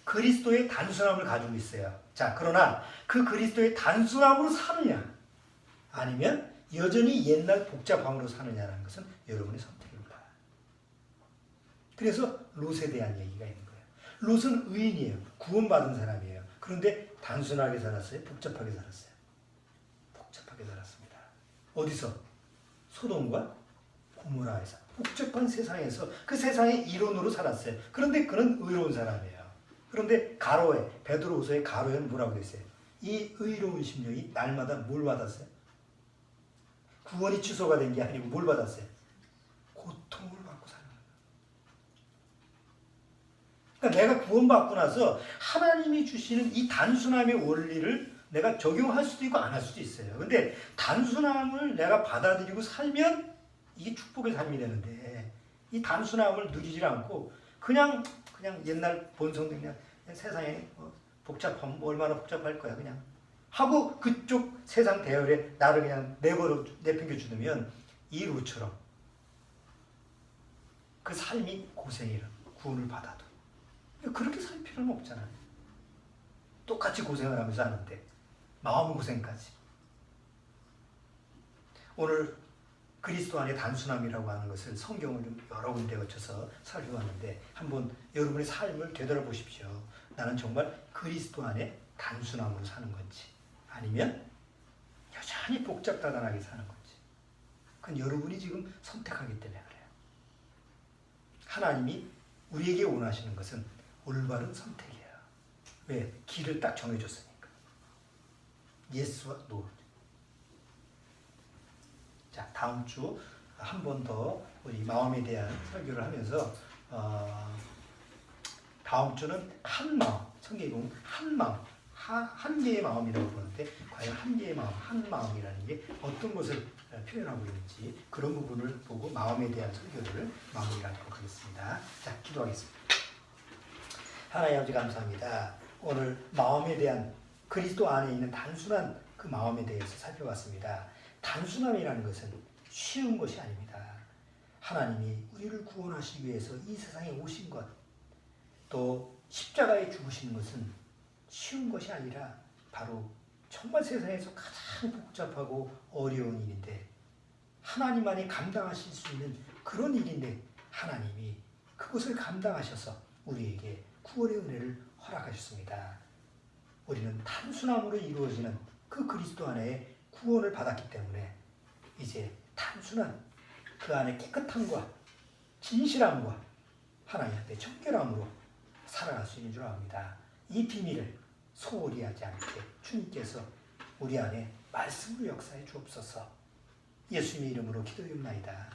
그리스도의 단순함을 가지고 있어요. 자, 그러나 그 그리스도의 단순함으로 사느냐 아니면 여전히 옛날 복잡함으로 사느냐라는 것은 여러분의 선택입니다. 그래서 롯에 대한 얘기가 있는 거예요. 롯은 의인이에요. 구원받은 사람이에요. 그런데 단순하게 살았어요? 복잡하게 살았어요? 복잡하게 살았습니다. 어디서? 소돔과 고모라에서. 복잡한 세상에서 그 세상의 이론으로 살았어요. 그런데 그는 의로운 사람이에요. 그런데 베드로후서의 가로에는 뭐라고 되어 있어요? 이 의로운 심령이 날마다 뭘 받았어요? 구원이 취소가 된 게 아니고 뭘 받았어요? 고통을 받고 사는 거예요. 그러니까 내가 구원받고 나서 하나님이 주시는 이 단순함의 원리를 내가 적용할 수도 있고 안 할 수도 있어요. 근데 단순함을 내가 받아들이고 살면 이게 축복의 삶이 되는데 이 단순함을 누리지 않고 그냥 옛날 본성도 그냥 세상에 복잡하면 얼마나 복잡할 거야 그냥 하고 그쪽 세상 대열에 나를 그냥 내팽겨 주면 이 롯처럼 그 삶이 고생이라 구원을 받아도 그렇게 살 필요는 없잖아요. 똑같이 고생을 하면서 하는데 마음고생까지. 오늘 그리스도 안의 단순함이라고 하는 것을 성경을 좀 여러 군데 거쳐서 살펴봤는데 한번 여러분의 삶을 되돌아보십시오. 나는 정말 그리스도 안에 단순함으로 사는 건지 아니면 여전히 복잡다단하게 사는 건지 그건 여러분이 지금 선택하기 때문에 그래요. 하나님이 우리에게 원하시는 것은 올바른 선택이에요. 왜? 길을 딱 정해줬으니까. 예스와 노. 자, 다음 주 한 번 더 우리 마음에 대한 설교를 하면서 다음 주는 한 마음, 성경에 보면 한 마음, 한 개의 마음이라고 보는데 과연 한 개의 마음, 한 마음이라는 게 어떤 것을 표현하고 있는지 그런 부분을 보고 마음에 대한 설교를 마무리하도록 하겠습니다. 자, 기도하겠습니다. 하나님 아버지 감사합니다. 오늘 마음에 대한 그리스도 안에 있는 단순한 그 마음에 대해서 살펴봤습니다. 단순함이라는 것은 쉬운 것이 아닙니다. 하나님이 우리를 구원하시기 위해서 이 세상에 오신 것, 또 십자가에 죽으시는 것은 쉬운 것이 아니라 바로 정말 세상에서 가장 복잡하고 어려운 일인데 하나님만이 감당하실 수 있는 그런 일인데 하나님이 그것을 감당하셔서 우리에게 구원의 은혜를 허락하셨습니다. 우리는 단순함으로 이루어지는 그 그리스도 안에 구원을 받았기 때문에 이제 단순한 그 안에 깨끗함과 진실함과 하나님 앞에 청결함으로 살아갈 수 있는 줄 압니다. 이 비밀을 소홀히 하지 않게 주님께서 우리 안에 말씀으로 역사해 주옵소서. 예수님의 이름으로 기도드립니다.